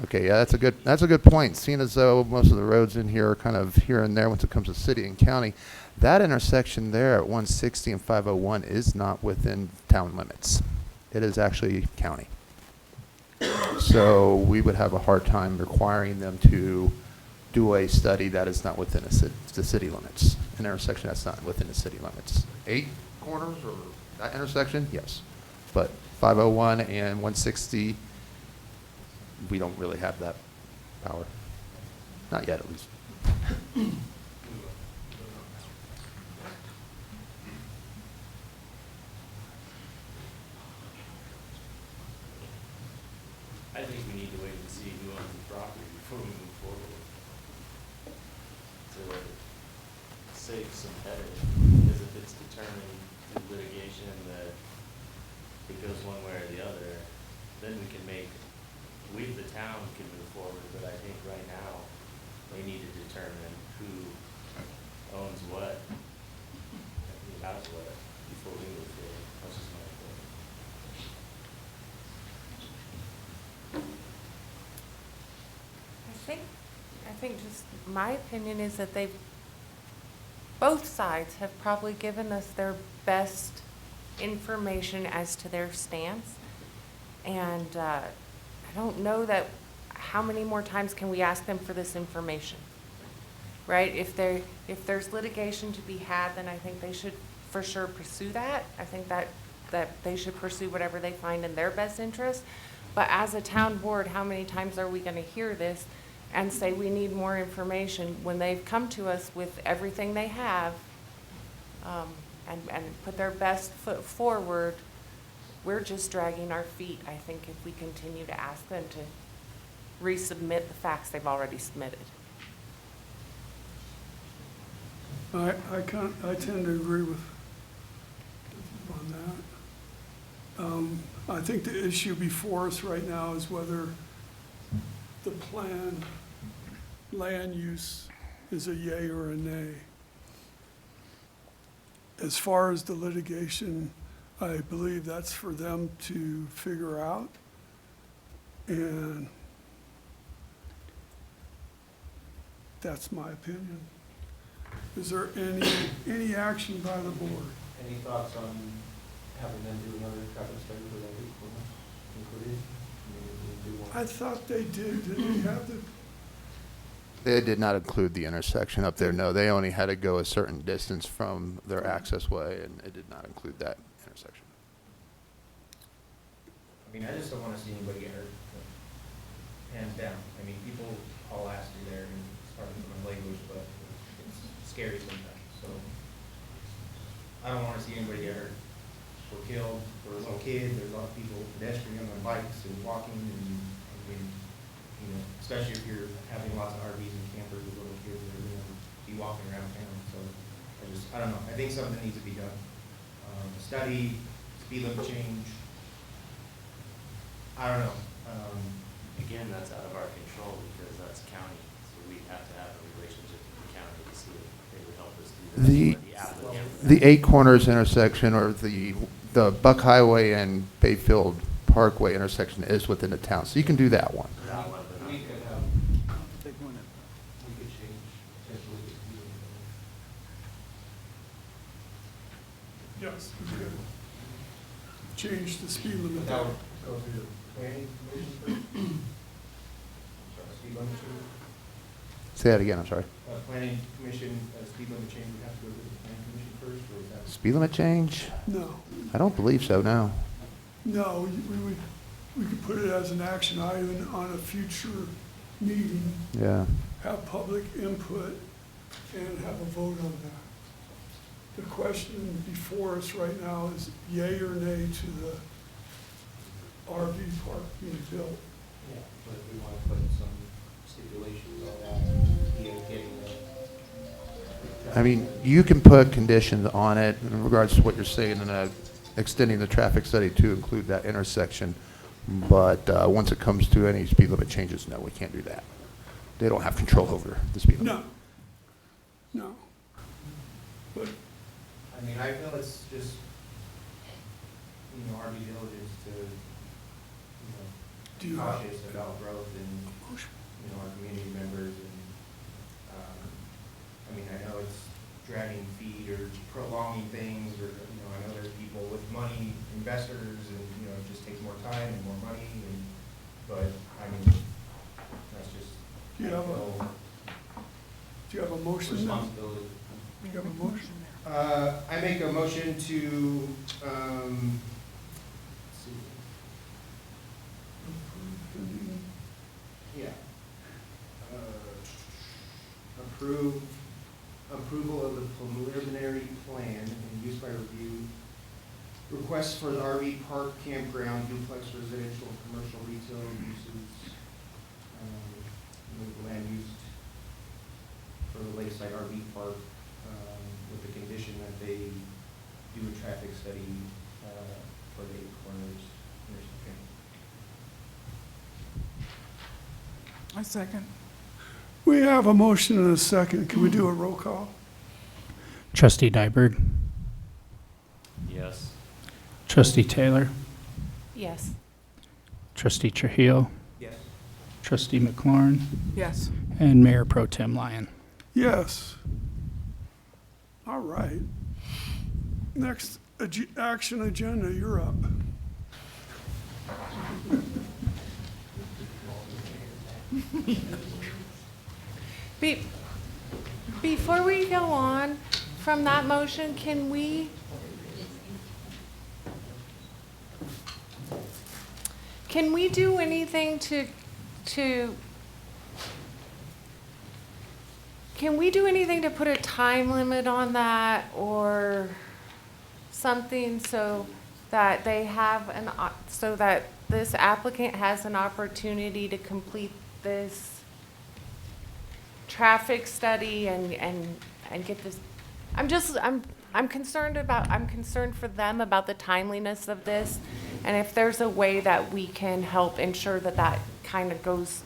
Okay, yeah, that's a good point. Seeing as though most of the roads in here are kind of here and there once it comes to city and county, that intersection there at 160 and 501 is not within town limits. It is actually county. So we would have a hard time requiring them to do a study that is not within the city limits. An intersection that's not within the city limits. 8 corners or that intersection, yes. But 501 and 160, we don't really have that power. Not yet, at least. I think we need to wait and see who owns the property before we move forward. To save some headache, because if it's determined through litigation that it goes one way or the other, then we, the town, can move forward, but I think right now, they need to determine who owns what, and who has what, before we move forward. That's just my opinion. I think just my opinion is that both sides have probably given us their best information as to their stance. And I don't know that, how many more times can we ask them for this information? Right? If there's litigation to be had, then I think they should for sure pursue that. I think that they should pursue whatever they find in their best interest. But as a town board, how many times are we going to hear this and say we need more information when they've come to us with everything they have, and put their best foot forward? We're just dragging our feet, I think, if we continue to ask them to resubmit the facts they've already submitted. I tend to agree with on that. I think the issue before us right now is whether the planned land use is a yay or a nay. As far as the litigation, I believe that's for them to figure out. And that's my opinion. Is there any action by the board? Any thoughts on having them do another traffic study for that equipment included? I mean, do one. I thought they did. Did they have the? They did not include the intersection up there, no. They only had to go a certain distance from their access way, and it did not include that intersection. I mean, I just don't want to see anybody get hurt, hands down. I mean, people haul ass through there, and it's pardon my language, but it's scary sometimes, so. I don't want to see anybody get hurt or killed, or a little kid. There's a lot of people pedestrian on bikes and walking, and I mean, you know, especially if you're having lots of RVs and campers with little kids that are going to be walking around town. So I don't know. I think something needs to be done. Study, speed limit change. I don't know. Again, that's out of our control because that's county, so we have to have a relationship with the county to see if they would help us do that. The Eight Corners intersection, or the Buck Highway and Bayfield Parkway intersection is within the town, so you can do that one. We could change potentially. Yes, we could change the speed limit. That would go through the planning commission first? Sorry, speed limit change? Say that again, I'm sorry. Planning commission, speed limit change would have to go through the planning commission first, or is that? Speed limit change? No, I don't believe so, no. no, we could put it as an action item on a future meeting, Yeah. have public input, and have a vote on that. The question before us right now is yay or nay to the RV park being built. Yeah, but if we want to put some stipulations on that, getting the. I mean, you can put conditions on it in regards to what you're saying, and extending the traffic study to include that intersection. But once it comes to any speed limit changes, no, we can't do that. They don't have control over the speed limit. No. But I mean, I feel it's just, you know, our due diligence to, Do you you know, have- cautious about growth and, you know, our community members and, I mean, I know it's dragging feet or prolonging things, or, you know, I know there's people with money, investors, and, you know, it just takes more time and more money, and, but, I mean, that's just, Do you have a- do you have a motion now? responsibility. Do you have a motion? I make a motion to, let's see. Yeah. Approval of the preliminary plan and use by review. Requests for the RV park, campground, duplex, residential, commercial, retail uses. Land used for the lakeside RV park, with the condition that they do a traffic study, for the Eight Corners intersection. I second. We have a motion and a second. Can we do a roll call? Trustee Nyberg, Yes. Trustee Taylor, Yes. Trustee Trujillo, Yes. Trustee McLaurin, Yes. and Mayor Pro Tem Lyon. Yes. All right. Next action agenda, you're up. Before we go on from that motion, can we do anything to can we do anything to put a time limit on that or something so that they have so that this applicant has an opportunity to complete this traffic study and get this? I'm concerned for them about the timeliness of this, and if there's a way that we can help ensure that that kind of goes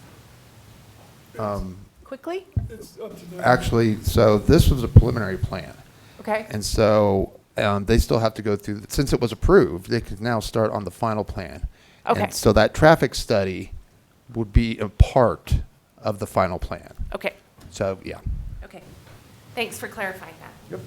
quickly? It's up to them. Actually, so this was a preliminary plan. Okay. And so they still have to go through, since it was approved, they can now start on the final plan. Okay. And so that traffic study would be a part of the final plan. Okay. So, yeah. Okay. Thanks for clarifying that. Yep.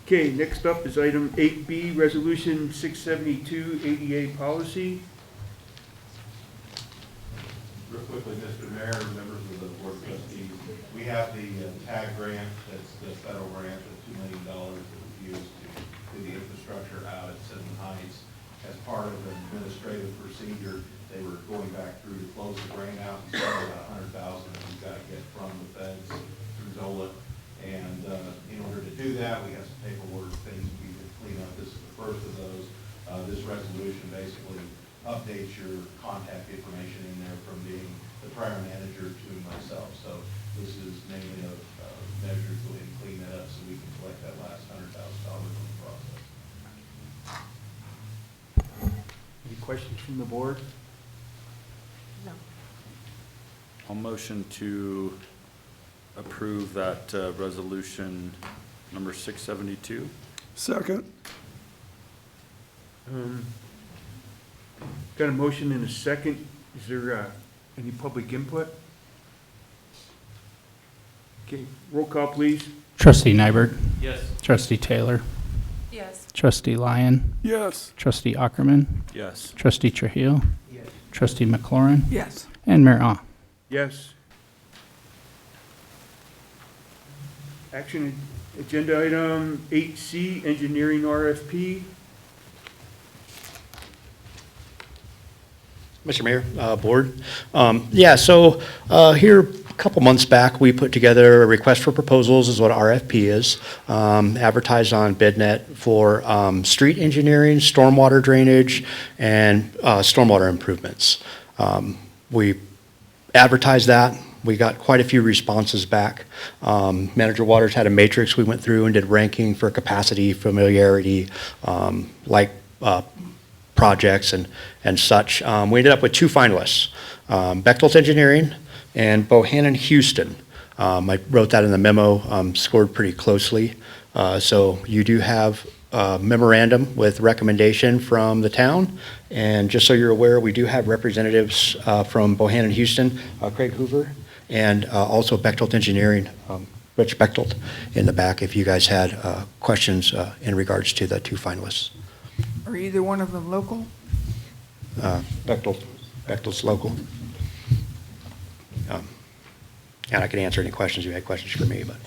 Okay, next up is item 8B, Resolution 672, ADA policy. Real quickly, Mr. Mayor, members of the Board of Trustees, we have the TAG grant, that's the federal grant of $2 million that was used to do the infrastructure out at Seven Heights. As part of an administrative procedure, they were going back through to close the grant out and spend about $100,000 that we've got to get from the feds through ZOLA. And in order to do that, we have some paperwork things we can clean up. This is the first of those. This resolution basically updates your contact information in there from being the prior manager to myself. So this is mainly a measure to go ahead and clean that up so we can collect that last $100,000 from the process. Any questions from the board? No. I'll motion to approve that resolution number 672. Second. Got a motion and a second. Is there any public input? Okay, roll call, please. Trustee Nyberg. Yes. Trustee Taylor. Yes. Trustee Lyon. Yes. Trustee Ackerman. Yes. Trustee Trujillo. Yes. Trustee McLaurin. Yes. And Mayor Ah. Yes. Action agenda item 8C, engineering RFP. Mr. Mayor, Board. So here, a couple months back, we put together a request for proposals, is what RFP is, advertised on BidNet for street engineering, stormwater drainage, and stormwater improvements. We advertised that. We got quite a few responses back. Manager Waters had a matrix we went through and did ranking for capacity, familiarity, projects and such. We ended up with 2 finalists, Bechtel's Engineering and Bohannon Houston. I wrote that in the memo, scored pretty closely. So you do have a memorandum with recommendation from the town. And just so you're aware, we do have representatives from Bohannon Houston, Craig Hoover, and also Bechtel's Engineering, Rich Bechtel in the back if you guys had questions in regards to the 2 finalists. Are either one of them local? Bechtel's local. And I can answer any questions you had questions for me, but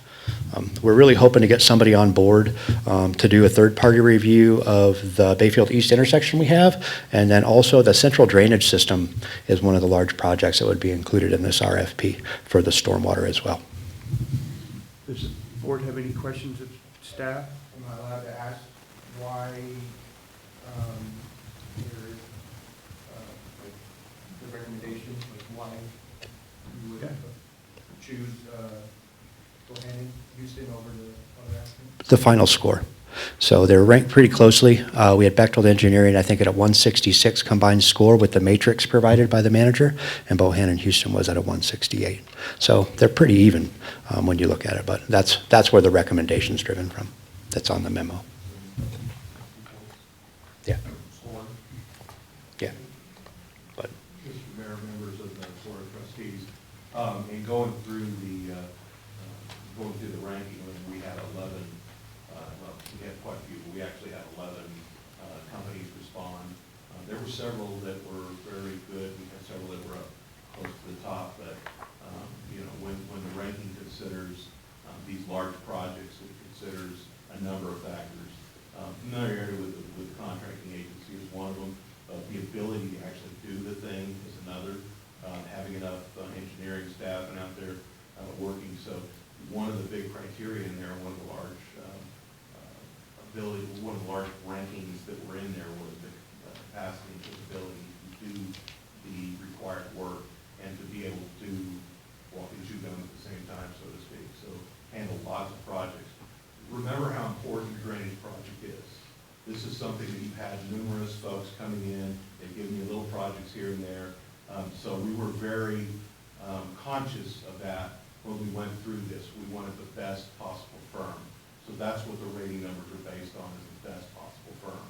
we're really hoping to get somebody on board to do a third-party review of the Bayfield East intersection we have, and then also the central drainage system is one of the large projects that would be included in this RFP for the stormwater as well. Does the board have any questions of staff? Am I allowed to ask why there is, the recommendation, why you would choose Bohannon Houston over the other applicant? The final score. So they're ranked pretty closely. We had Bechtold Engineering, I think, at a 166 combined score with the matrix provided by the manager, and Bohannon Houston was at a 168. So they're pretty even when you look at it, but that's where the recommendation's driven from. That's on the memo. Yeah. Yeah. But Mr. Mayor, members of the Board of Trustees, in going through the ranking, we had 11, well, we had quite a few, but we actually had 11 companies respond. There were several that were very good, we had several that were up close to the top, but, when the ranking considers these large projects, it considers a number of factors. Familiarity with the contracting agency is one of them. The ability to actually do the thing is another. Having enough engineering staff and out there working. So one of the big criteria in there, one of the large one of the large rankings that were in there was the capacity and capability to do the required work and to be able to walk and chew gum at the same time, so to speak. So handle lots of projects. Remember how important your drainage project is. This is something that you've had numerous folks coming in, they've given you little projects here and there. So we were very conscious of that when we went through this. We wanted the best possible firm. So that's what the rating numbers are based on, is the best possible firm.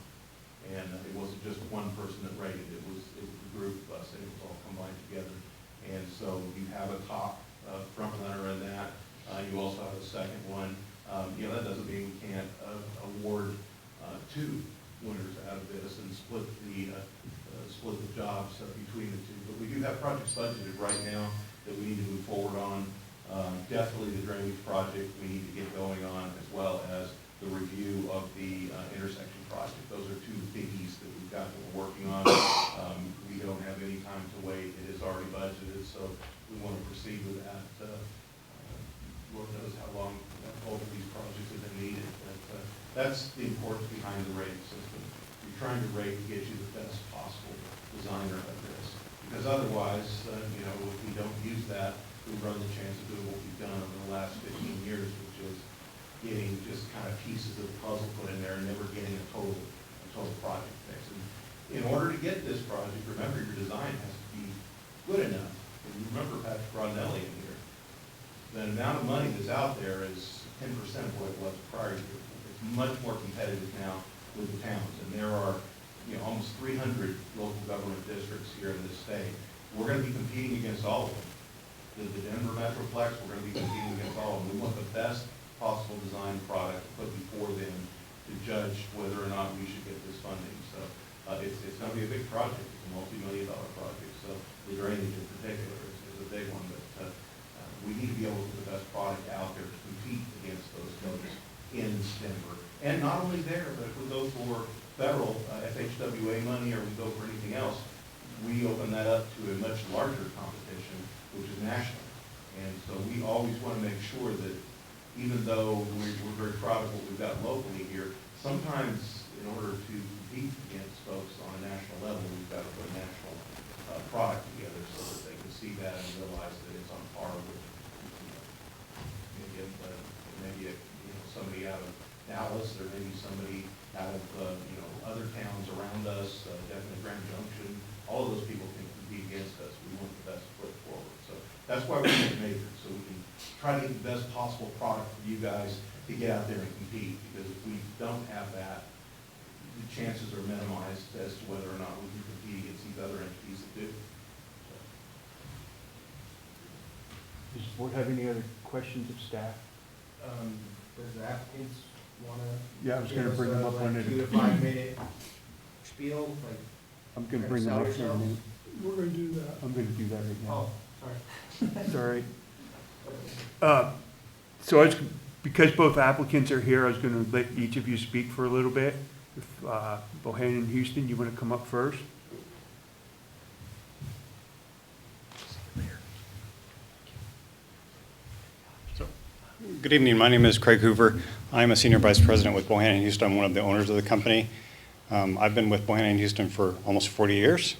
And it wasn't just one person that rated, it was a group of us, and it was all combined together. And so you have a top front runner in that. You also have a second one. That doesn't mean we can't award two winners out of this and split the jobs between the two. But we do have projects budgeted right now that we need to move forward on. Definitely the drainage project we need to get going on, as well as the review of the intersection project. Those are two biggies that we've got that we're working on. We don't have any time to wait. It is already budgeted, so we want to proceed with that. Lord knows how long both of these projects have been needed, but that's the importance behind the rating system. You're trying to rate to get you the best possible designer of this, because otherwise, if we don't use that, we run the chance of doing what we've done over the last 15 years, which is getting just kind of pieces of the puzzle put in there and never getting a total project fix. And in order to get this project, remember your design has to be good enough. And remember Patrick Rondelli in here. The amount of money that's out there is 10% of what it was prior to. It's much more competitive now with the towns, and there are almost 300 local government districts here in this state. We're going to be competing against all of them. The Denver Metroplex, we're going to be competing against all of them. We want the best possible design product put before them to judge whether or not we should get this funding. So it's going to be a big project. It's a multi-million-dollar project. So the drainage in particular is a big one, but we need to be able to put the best product out there to compete against those folks in Denver. And not only there, but if we go for federal FHWA money or we go for anything else, we open that up to a much larger competition, which is national. And so we always want to make sure that even though we're very proud of what we've got locally here, sometimes in order to compete against folks on a national level, we've got to put a national product together so that they can see that and realize that it's on par with maybe somebody out of Dallas, or maybe somebody out of other towns around us, definitely Grand Junction. All of those people can compete against us. We want the best foot forward. So that's why we make Matrix, so we can try to get the best possible product for you guys to get out there and compete. Because if we don't have that, the chances are minimized as to whether or not we can compete against these other entities that do. Does the board have any other questions of staff? Does the applicants want to? Yeah, I was going to bring them up on it. 2 to 5 minute spiel, like. I'm going to bring them up here in a minute. We're going to do that. I'm going to do that right now. Oh, sorry. It's all right. So because both applicants are here, I was going to let each of you speak for a little bit. If Bohannon and Houston, you want to come up first? Good evening. My name is Craig Hoover. I'm a Senior Vice President with Bohannon Houston. I'm one of the owners of the company. I've been with Bohannon Houston for almost 40 years.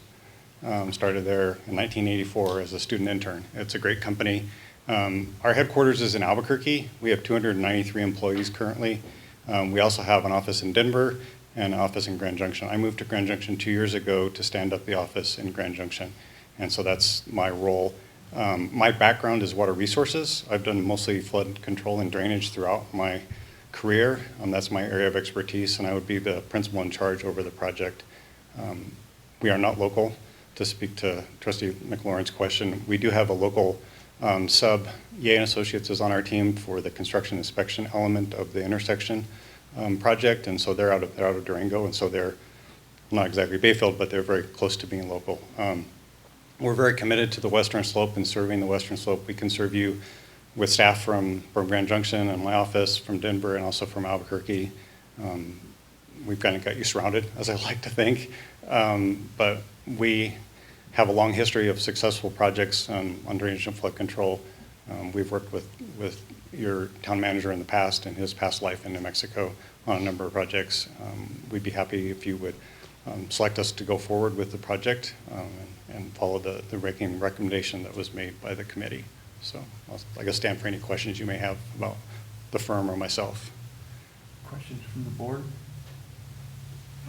Started there in 1984 as a student intern. It's a great company. Our headquarters is in Albuquerque. We have 293 employees currently. We also have an office in Denver and an office in Grand Junction. I moved to Grand Junction 2 years ago to stand up the office in Grand Junction, and so that's my role. My background is water resources. I've done mostly flood control and drainage throughout my career. That's my area of expertise, and I would be the principal in charge over the project. We are not local. To speak to Trustee McLaurin's question, we do have a local sub. Ye and Associates is on our team for the construction inspection element of the intersection project, and so they're out of Durango, and so they're not exactly Bayfield, but they're very close to being local. We're very committed to the western slope and serving the western slope. We can serve you with staff from Grand Junction and my office from Denver and also from Albuquerque. We've kind of got you surrounded, as I like to think. But we have a long history of successful projects on drainage and flood control. We've worked with your town manager in the past and his past life in New Mexico on a number of projects. We'd be happy if you would select us to go forward with the project and follow the ranking recommendation that was made by the committee. So I guess stand for any questions you may have about the firm or myself. Questions from the board?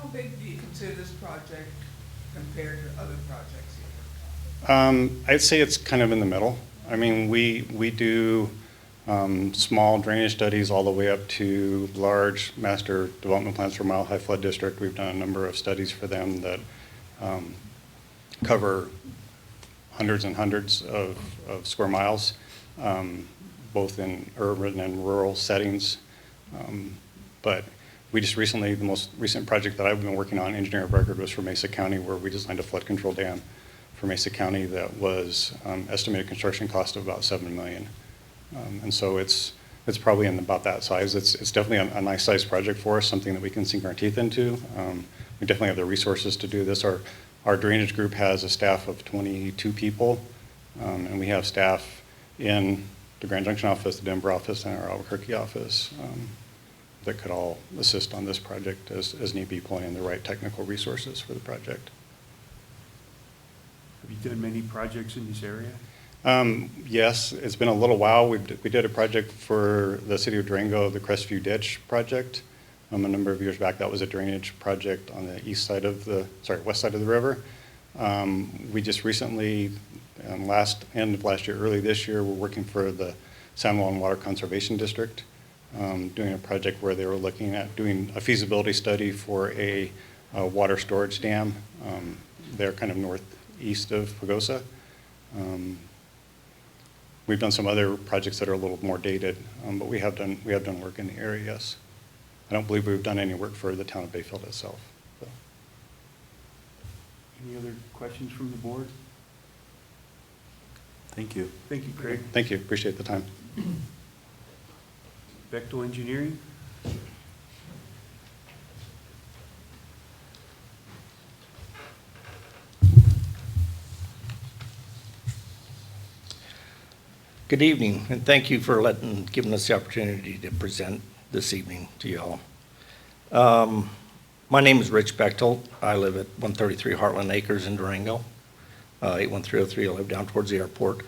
How big do you consider this project compared to other projects you've worked on? I'd say it's kind of in the middle. I mean, we do small drainage studies all the way up to large master development plans for Mile High Flood District. We've done a number of studies for them that cover hundreds and hundreds of square miles, both in urban and rural settings. But we just recently, the most recent project that I've been working on, engineer of record, was for Mesa County, where we designed a flood control dam for Mesa County that was estimated construction cost of about $7 million. And so it's probably in about that size. It's definitely a nice size project for us, something that we can sink our teeth into. We definitely have the resources to do this. Our drainage group has a staff of 22 people, and we have staff in the Grand Junction office, the Denver office, and our Albuquerque office that could all assist on this project as need be, pulling in the right technical resources for the project. Have you done many projects in this area? Yes, it's been a little while. We did a project for the city of Durango, the Crestview Ditch project. A number of years back, that was a drainage project on the west side of the river. We just recently, end of last year, early this year, we're working for the San Juan Water Conservation District, doing a project where they were looking at doing a feasibility study for a water storage dam. They're kind of northeast of Pagosa. We've done some other projects that are a little more dated, but we have done work in the area, yes. I don't believe we've done any work for the town of Bayfield itself. So. Any other questions from the board? Thank you. Thank you, Craig. Thank you, appreciate the time. Bechtel Engineering? Good evening, and thank you for giving us the opportunity to present this evening to you all. My name is Rich Bechtel. I live at 133 Heartland Acres in Durango, 81303. I live down towards the airport.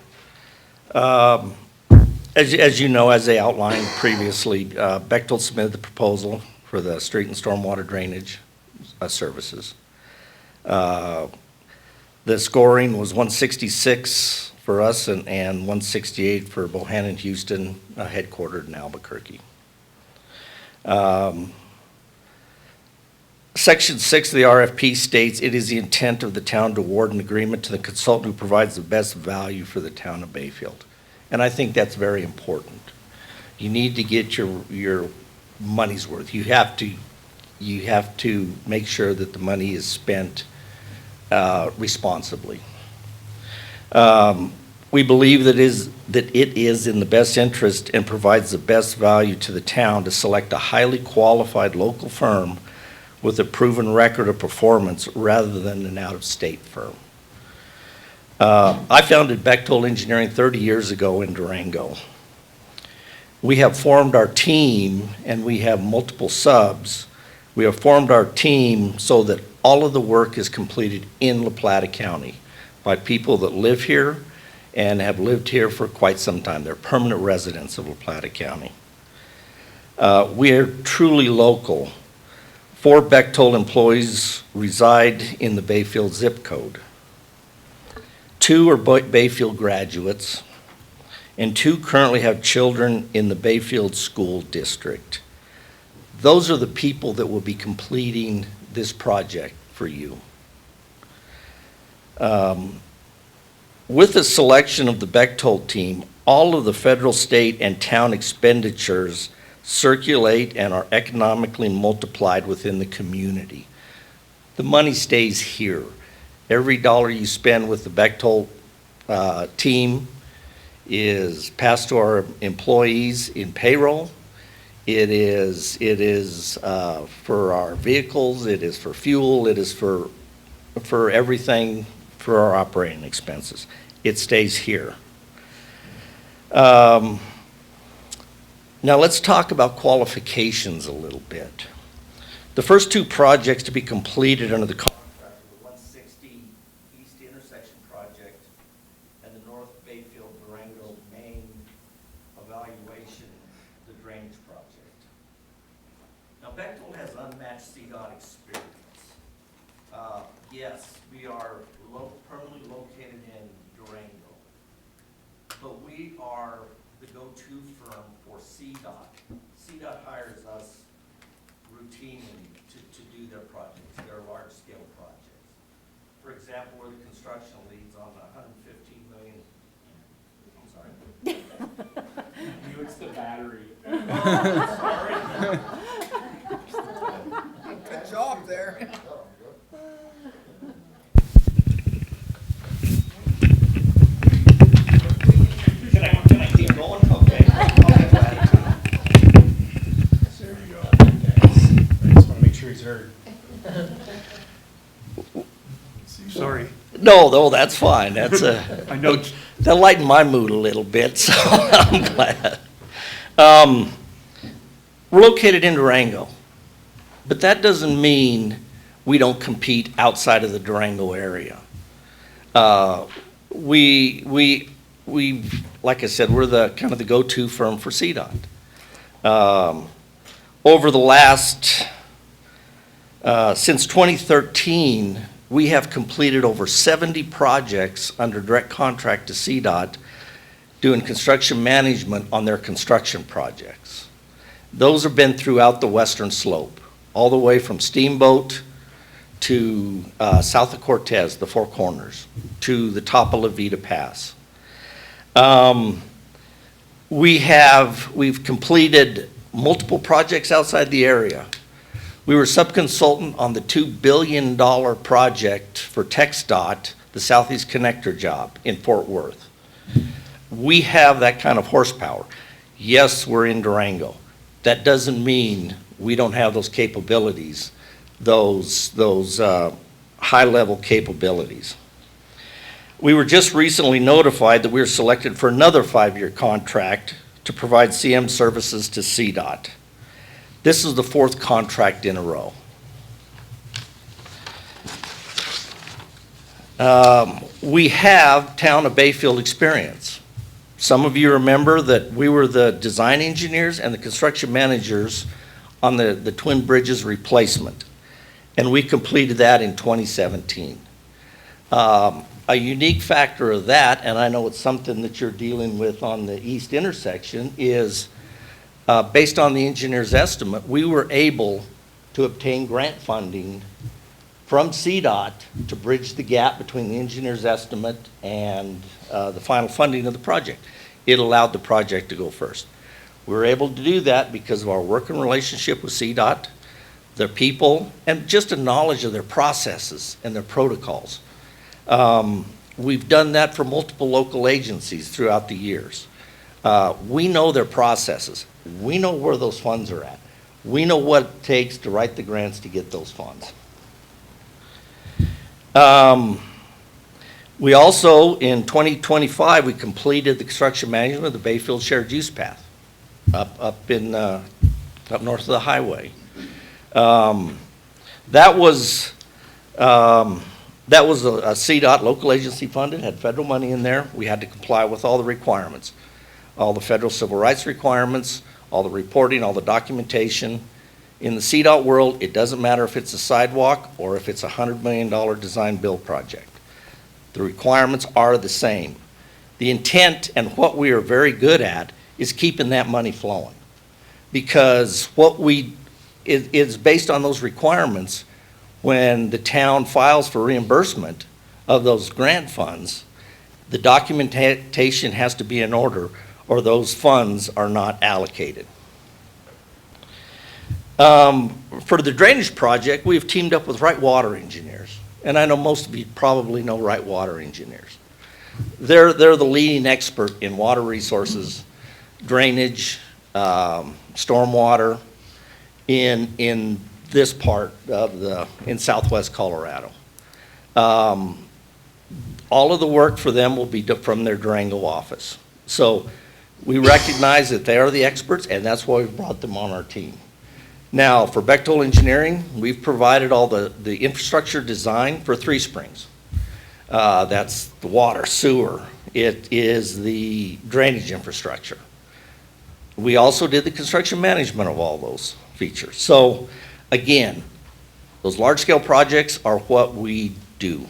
As you know, as they outlined previously, Bechtel submitted the proposal for the street and stormwater drainage services. The scoring was 166 for us and 168 for Bohannon Houston, headquartered in Albuquerque. Section 6 of the RFP states, it is the intent of the town to award an agreement to the consultant who provides the best value for the town of Bayfield. And I think that's very important. You need to get your money's worth. You have to make sure that the money is spent responsibly. We believe that it is in the best interest and provides the best value to the town to select a highly qualified local firm with a proven record of performance rather than an out-of-state firm. I founded Bechtel Engineering 30 years ago in Durango. We have formed our team, and we have multiple subs. We have formed our team so that all of the work is completed in La Plata County by people that live here and have lived here for quite some time. They're permanent residents of La Plata County. We are truly local. 4 Bechtold employees reside in the Bayfield zip code. 2 are Bayfield graduates, and 2 currently have children in the Bayfield School District. Those are the people that will be completing this project for you. With the selection of the Bechtold team, all of the federal, state, and town expenditures circulate and are economically multiplied within the community. The money stays here. Every dollar you spend with the Bechtold team is passed to our employees in payroll. It is for our vehicles, it is for fuel, it is for everything for our operating expenses. It stays here. Now let's talk about qualifications a little bit. The first 2 projects to be completed under the contract are the 160 East Intersection Project and the North Bayfield Durango Main Evaluation, the Drainage Project. Now Bechtold has unmatched CDOT experience. Yes, we are permanently located in Durango, but we are the go-to firm for CDOT. CDOT hires us routinely to do their projects. They're large-scale projects. For example, we're the construction leads on the $115 million. I'm sorry. You, it's the battery. Sorry. Good job there. Can I keep going? Okay. There you go. I just want to make sure he's heard. Sorry. No, that's fine. That's I know. That lightened my mood a little bit, so I'm glad. We're located in Durango, but that doesn't mean we don't compete outside of the Durango area. We like I said, we're the kind of the go-to firm for CDOT. Over the last, since 2013, we have completed over 70 projects under direct contract to CDOT, doing construction management on their construction projects. Those have been throughout the western slope, all the way from Steamboat to south of Cortez, the Four Corners, to the top of La Vita Pass. We've completed multiple projects outside the area. We were subconsultant on the $2 billion project for TxDOT, the Southeast Connector job in Fort Worth. We have that kind of horsepower. Yes, we're in Durango. That doesn't mean we don't have those capabilities, those high-level capabilities. We were just recently notified that we were selected for another 5-year contract to provide CM services to CDOT. This is the 4th contract in a row. We have town of Bayfield experience. Some of you remember that we were the design engineers and the construction managers on the Twin Bridges replacement, and we completed that in 2017. A unique factor of that, and I know it's something that you're dealing with on the east intersection, is based on the engineer's estimate, we were able to obtain grant funding from CDOT to bridge the gap between the engineer's estimate and the final funding of the project. It allowed the project to go first. We were able to do that because of our working relationship with CDOT, their people, and just a knowledge of their processes and their protocols. We've done that for multiple local agencies throughout the years. We know their processes. We know where those funds are at. We know what it takes to write the grants to get those funds. We also, in 2025, we completed the construction management of the Bayfield Shared Use Path up north of the highway. That was a CDOT local agency funded, had federal money in there. We had to comply with all the requirements, all the federal civil rights requirements, all the reporting, all the documentation. In the CDOT world, it doesn't matter if it's a sidewalk or if it's a $100 million design-build project. The requirements are the same. The intent and what we are very good at is keeping that money flowing. Because what is based on those requirements, when the town files for reimbursement of those grant funds, the documentation has to be in order or those funds are not allocated. For the drainage project, we've teamed up with Wright Water Engineers. And I know most of you probably know Wright Water Engineers. They're the leading expert in water resources, drainage, stormwater in this part of in southwest Colorado. All of the work for them will be from their Durango office. So we recognize that they are the experts, and that's why we brought them on our team. Now, for Bechtel Engineering, we've provided all the infrastructure design for Three Springs. That's the water, sewer. It is the drainage infrastructure. We also did the construction management of all those features. So, again, those large-scale projects are what we do.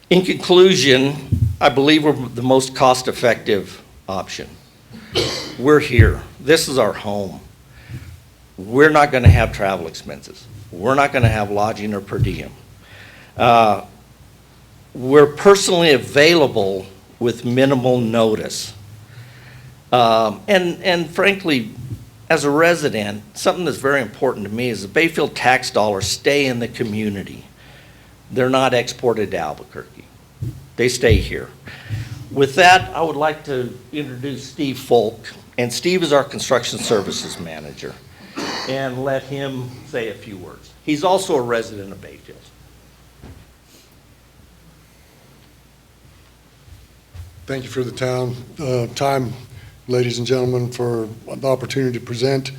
In conclusion, I believe we're the most cost-effective option. We're here. This is our home. We're not going to have travel expenses. We're not going to have lodging or per diem. We're personally available with minimal notice. And frankly, as a resident, something that's very important to me is the Bayfield tax dollars stay in the community. They're not exported to Albuquerque. They stay here. With that, I would like to introduce Steve Folk, and Steve is our construction services manager, and let him say a few words. He's also a resident of Bayfield. Thank you for the time, ladies and gentlemen, for the opportunity to present.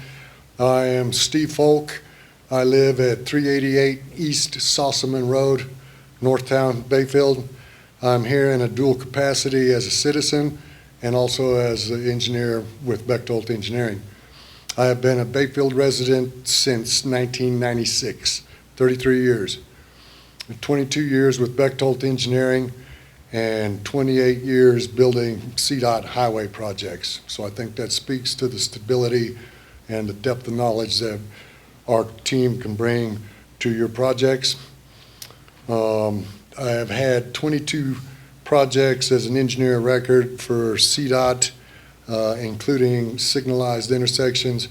I am Steve Folk. I live at 388 East Sossaman Road, Northtown, Bayfield. I'm here in a dual capacity as a citizen and also as an engineer with Bechtel Engineering. I have been a Bayfield resident since 1996, 33 years. 22 years with Bechtel Engineering and 28 years building CDOT highway projects. So I think that speaks to the stability and the depth of knowledge that our team can bring to your projects. I have had 22 projects as an engineer of record for CDOT, including signalized intersections,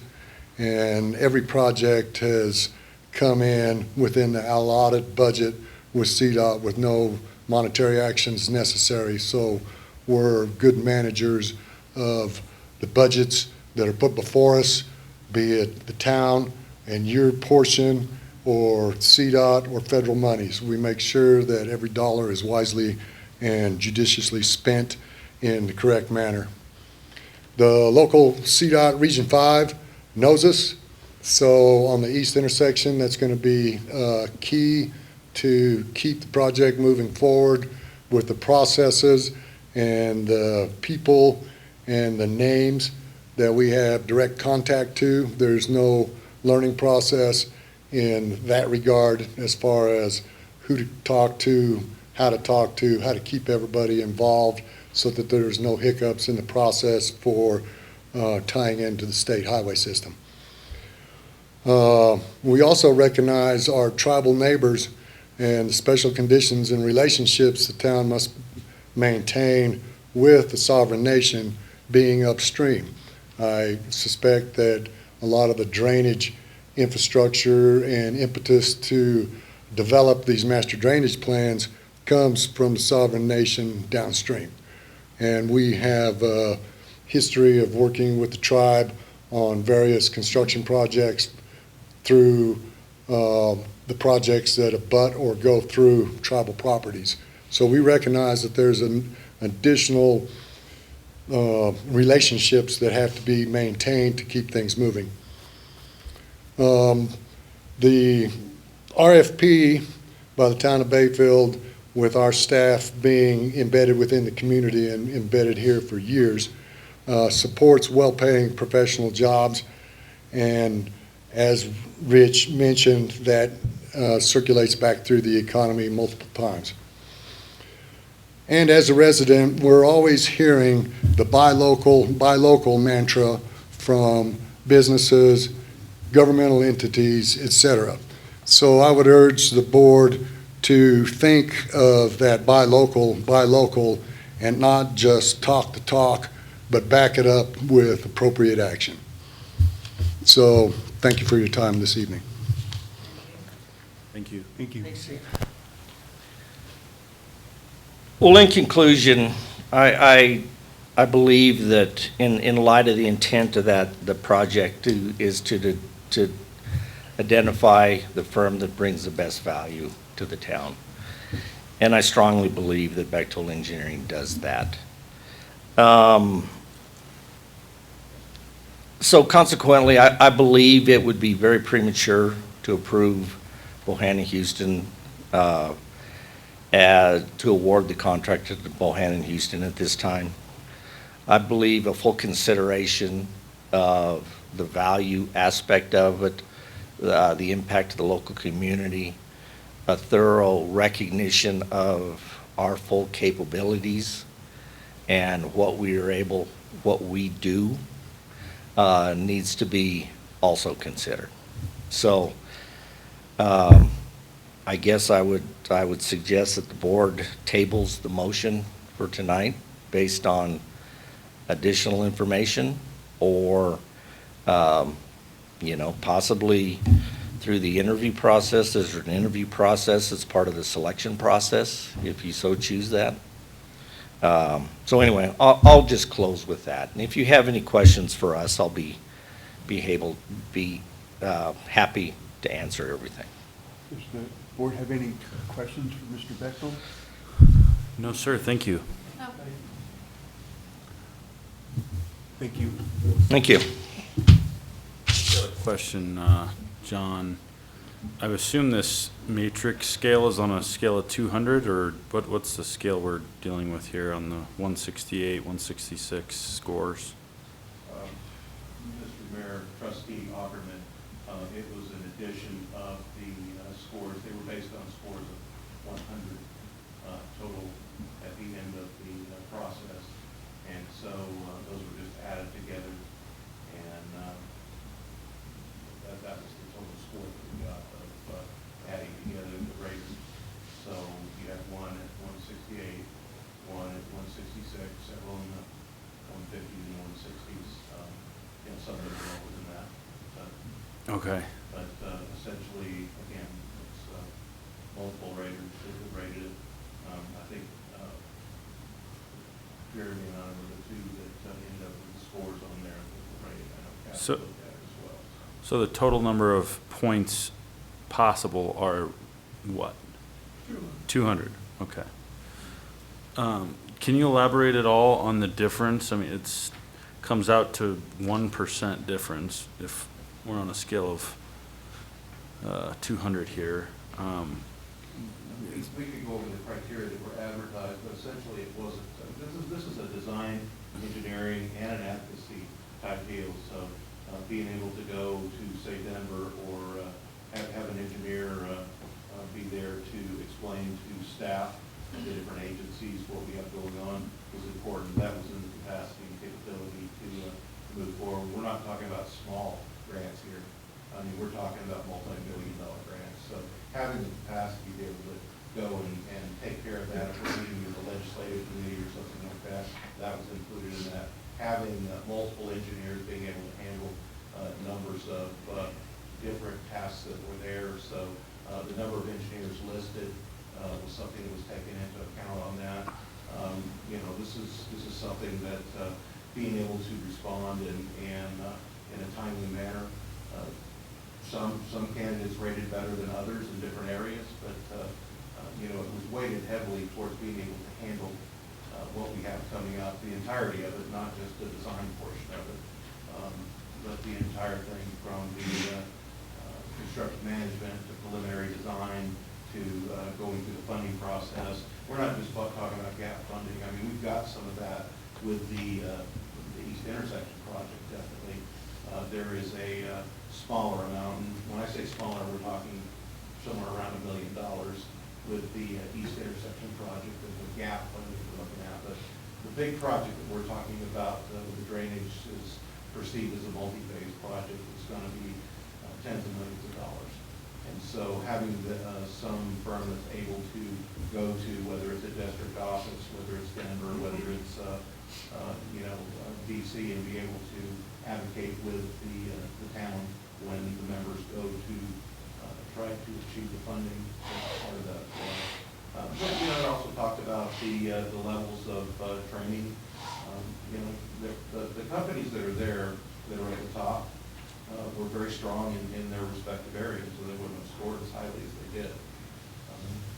and every project has come in within the allotted budget with CDOT with no monetary actions necessary. So we're good managers of the budgets that are put before us, be it the town and your portion or CDOT or federal monies. We make sure that every dollar is wisely and judiciously spent in the correct manner. The local CDOT Region 5 knows us. So on the east intersection, that's going to be key to keep the project moving forward with the processes and the people and the names that we have direct contact to. There's no learning process in that regard as far as who to talk to, how to keep everybody involved so that there's no hiccups in the process for tying into the state highway system. We also recognize our tribal neighbors and the special conditions and relationships the town must maintain with the sovereign nation being upstream. I suspect that a lot of the drainage infrastructure and impetus to develop these master drainage plans comes from the sovereign nation downstream. And we have a history of working with the tribe on various construction projects through the projects that abut or go through tribal properties. So we recognize that there's an additional relationships that have to be maintained to keep things moving. The RFP by the town of Bayfield with our staff being embedded within the community and embedded here for years, supports well-paying professional jobs, and as Rich mentioned, that circulates back through the economy multiple times. And as a resident, we're always hearing the buy local mantra from businesses, governmental entities, et cetera. So I would urge the board to think of that buy local, and not just talk the talk, but back it up with appropriate action. So thank you for your time this evening. Thank you. Thank you. Well, in conclusion, I believe that in light of the intent of the project is to identify the firm that brings the best value to the town. And I strongly believe that Bechtel Engineering does that. So consequently, I believe it would be very premature to approve Bohannon Houston to award the contract to Bohannon Houston at this time. I believe a full consideration of the value aspect of it, the impact to the local community, a thorough recognition of our full capabilities and what we do needs to be also considered. So I guess I would suggest that the board tables the motion for tonight based on additional information, or possibly through the interview process. There's an interview process as part of the selection process, if you so choose that. So anyway, I'll just close with that. And if you have any questions for us, I'll be happy to answer everything. Does the board have any questions for Mr. Bechtel? No, sir, thank you. No. Thank you. Thank you. Question, John. I assume this matrix scale is on a scale of 200, or what's the scale we're dealing with here on the 168, 166 scores? Mr. Mayor, Trustee Augerman, it was an addition of the scores. They were based on scores of 100 total at the end of the process. And so those were just added together, and that was the total score that we got of adding together the rates. So you have one at 168, one at 166, several in the 150s and 160s, and some that are lower than that. Okay. But essentially, again, it's multiple raters that rated it. I think Jeremy and I were the two that ended up with the scores on there that were rated. I know Kathy looked at it as well. So the total number of points possible are what? 200. Okay. Can you elaborate at all on the difference? I mean, it's comes out to 1% difference if we're on a scale of 200 here. We could go over the criteria that were advertised, but essentially it wasn't. This is a design, engineering, and an advocacy type deal. So being able to go to, say, Denver, or have an engineer be there to explain to staff and the different agencies what we have going on was important. That was in the capacity and capability to move forward. We're not talking about small grants here. I mean, we're talking about multi-million-dollar grants. So having the capacity to be able to go and take care of that, if we're meeting with the legislative committee or something like that, that was included in that. Having multiple engineers being able to handle numbers of different tasks that were there. So the number of engineers listed was something that was taken into account on that. This is something that being able to respond in a timely manner. Some candidates rated better than others in different areas, but it was weighted heavily towards being able to handle what we have coming up, the entirety of it, not just the design portion of it, but the entire thing from the construction management to preliminary design to going through the funding process. We're not just talking about gap funding. I mean, we've got some of that with the East Intersection project, definitely. There is a smaller amount, and when I say smaller, we're talking somewhere around $1 million with the East Intersection project and the gap funding we're looking at. But the big project that we're talking about with the drainage is perceived as a multi-phase project. It's going to be tens of millions of dollars. And so having some firm that's able to go to, whether it's a district office, whether it's Denver, whether it's DC, and be able to advocate with the town when the members go to try to achieve the funding as part of that. But it also talked about the levels of training. The companies that are there, that are at the top, were very strong in their respective areas, so they wouldn't have scored as highly as they did.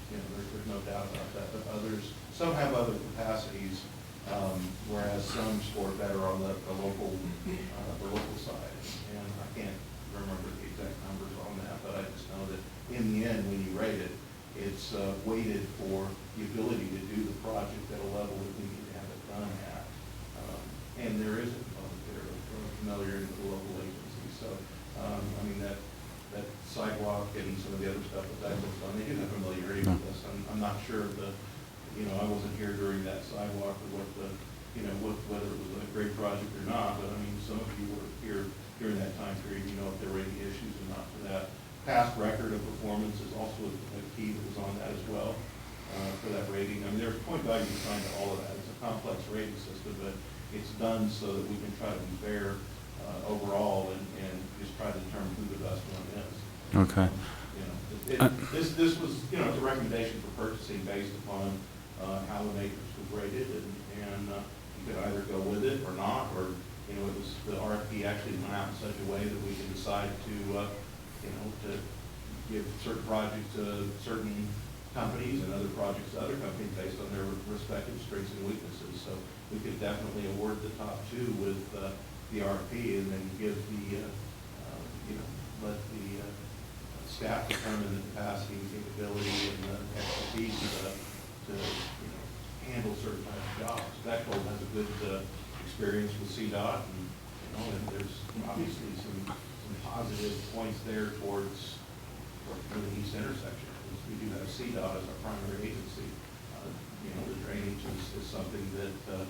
There's no doubt about that. But some have other capacities, whereas some score better on the local side. And I can't remember the exact numbers on that, but I just know that in the end, when you rate it, it's weighted for the ability to do the project at a level that we need to have it done at. And there is a component there of familiarity with the local agencies. So, I mean, that sidewalk and some of the other stuff that looks on, they do have familiarity with this. I'm not sure I wasn't here during that sidewalk or whether it was a great project or not, but I mean, some of you were here during that time period, you know if there were any issues or not for that. Past record of performance is also a key that was on that as well, for that rating. I mean, there's point value assigned to all of that. It's a complex rating system, but it's done so that we can try to be fair overall and just try to determine who the best one is. Okay. This was, it's a recommendation for purchasing based upon how the matrix was rated, and you could either go with it or not, or it was the RFP actually went out in such a way that we can decide to give certain projects to certain companies and other projects to other companies based on their respective strengths and weaknesses. So we could definitely award the top two with the RFP, and then give let the staff determine the capacity and capability and the expertise to handle certain types of jobs. Bechtel has a good experience with CDOT, and there's obviously some positive points there towards the East Intersection. We do have CDOT as our primary agency. The drainage is something that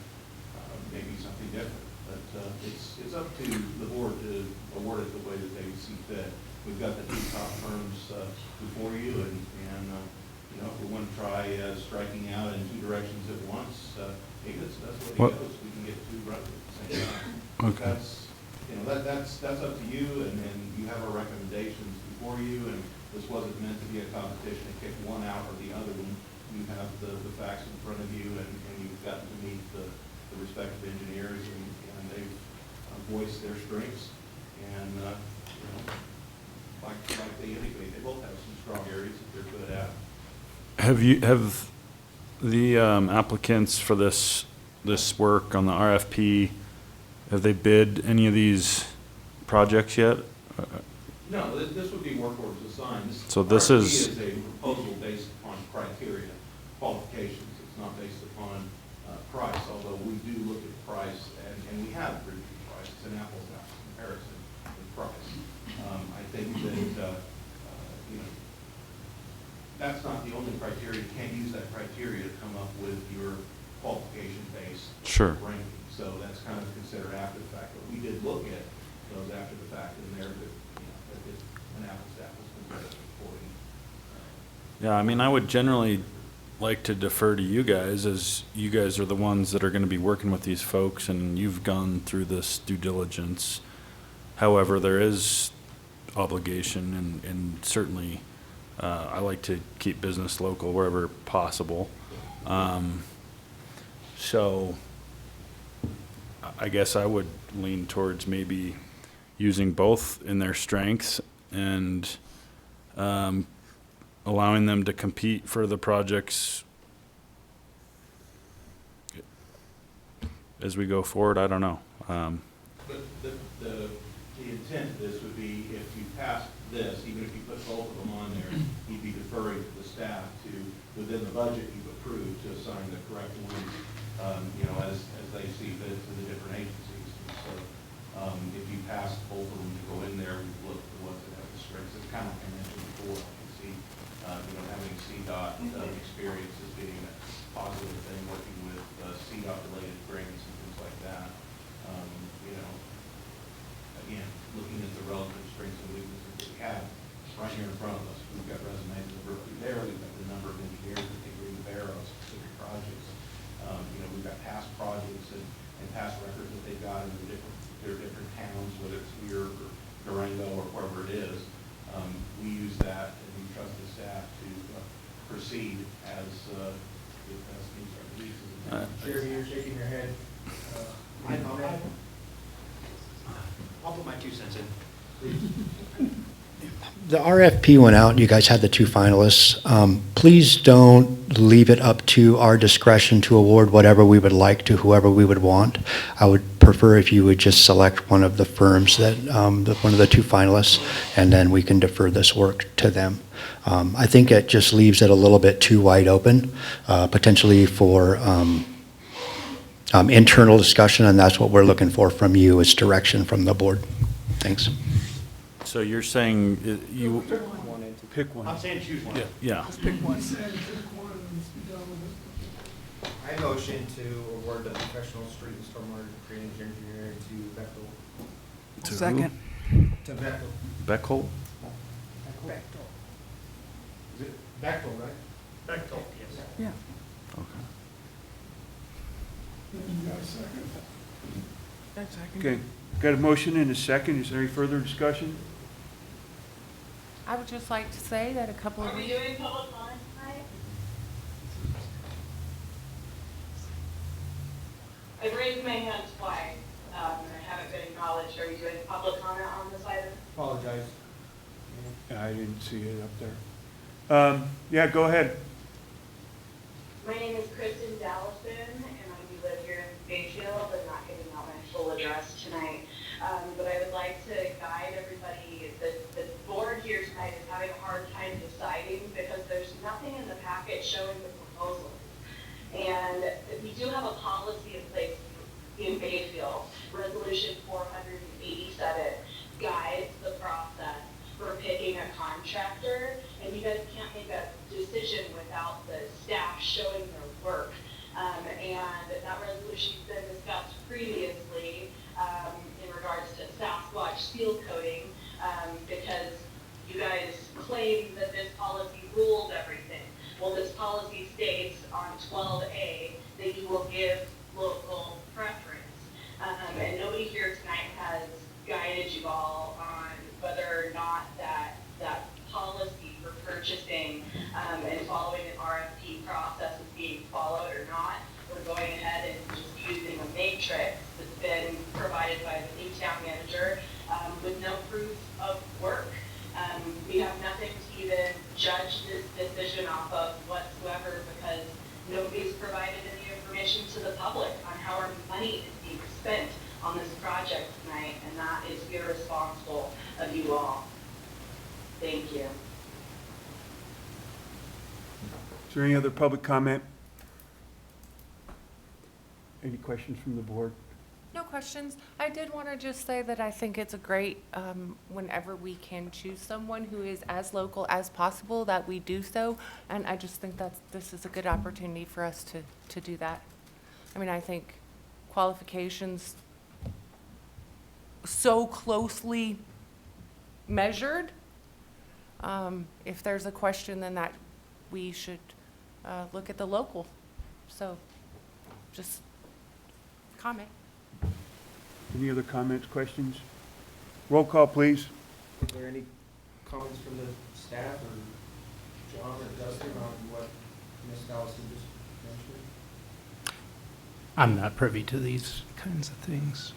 may be something different, but it's up to the board to award it the way that they see fit. We've got the two top firms before you, and if we want to try striking out in two directions at once, maybe that's the way it goes. We can get two right at the same time. Okay. That's up to you, and you have our recommendations before you, and this wasn't meant to be a competition to kick one out or the other one. You have the facts in front of you, and you've gotten to meet the respective engineers, and they've voiced their strengths, and like they indicate, they both have some strong areas that they're good at. Have the applicants for this work on the RFP, have they bid any of these projects yet? No, this would be work orders assigned. So this RFP is a proposal based upon criteria, qualifications. It's not based upon price, although we do look at price, and we have reviewed price. It's an apples to apples comparison with price. I think that that's not the only criteria. You can't use that criteria to come up with your qualification-based ranking. So that's kind of considered after the fact. But we did look at those after the fact, and there that is an apples to apples comparison for you. Yeah, I mean, I would generally like to defer to you guys, as you guys are the ones that are going to be working with these folks, and you've gone through this due diligence. However, there is obligation, and certainly I like to keep business local wherever possible. So I guess I would lean towards maybe using both in their strengths and allowing them to compete for the projects as we go forward. I don't know. But the intent of this would be, if you pass this, even if you put both of them on there, you'd be be deferring to the staff to, within the budget you've approved, to assign the correct ones, as they see fit to the different agencies. And so, if you pass both of them to go in there, we've looked at the ones that have the strengths. It's kind of like I mentioned before, I can see, having CDOT experience as being a positive thing, working with CDOT-related grants and things like that. Again, looking at the relative strengths and weaknesses that we have right here in front of us. We've got resumes that work through there. We've got the number of engineers that they bring to bear on specific projects. We've got past projects and past records that they've got in their different towns, whether it's here or Durango or wherever it is. We use that and we trust the staff to proceed as things are needed. Jeremy, you're shaking your head. I'll put my 2 cents in. The RFP went out, and you guys had the 2 finalists. Please don't leave it up to our discretion to award whatever we would like to whoever we would want. I would prefer if you would just select one of the firms that, one of the 2 finalists, and then we can defer this work to them. I think it just leaves it a little bit too wide open, potentially for internal discussion, and that's what we're looking for from you, is direction from the board. Thanks. So you're saying you, Pick one. I'm saying choose one. yeah. Let's pick one. Pick one and let's be done with it. I motion to award the professional street and stormwater drainage engineering to Bechtel. To who? Second. To Bechtel. Bechtel? Is it Bechtel, right? Bechtel, yes. Yeah. Okay. Then you got a second? Second. Okay, got a motion and a second. Is there any further discussion? I would just like to say that a couple of weeks. doing public comment tonight? I've raised my hand twice, and I haven't been acknowledged. Are you doing public comment on this item? Apologize. I didn't see it up there. Yeah, go ahead. My name is Kristen Dallison, and I do live here in Bayfield. I'm not giving out my full address tonight. But I would like to guide everybody. The board here tonight is having a hard time deciding because there's nothing in the packet showing the proposals. And we do have a policy in place in Bayfield. Resolution 487 guides the process for picking a contractor, and you guys can't make a decision without the staff showing their work. And that resolution's been discussed previously in regards to Sasquatch seal coating, because you guys claim that this policy rules everything. Well, this policy states on 12A that you will give local preference. And nobody here tonight has guided you all on whether or not that policy for purchasing and following an RFP process is being followed or not. We're going ahead and just using a matrix that's been provided by the new town manager with no proof of work. We have nothing to even judge this decision off of whatsoever because nobody's provided any information to the public on how our money is being spent on this project tonight, and that is irresponsible of you all. Thank you. Is there any other public comment? Any questions from the board? No questions. I did want to just say that I think it's a great, whenever we can choose someone who is as local as possible, that we do so. And I just think that this is a good opportunity for us to do that. I mean, I think qualifications so closely measured. If there's a question, then that we should look at the local. So just comment. Any other comments, questions? Roll call, please. Are there any comments from the staff or John or Justin on what Ms. Allison just mentioned? I'm not privy to these kinds of things.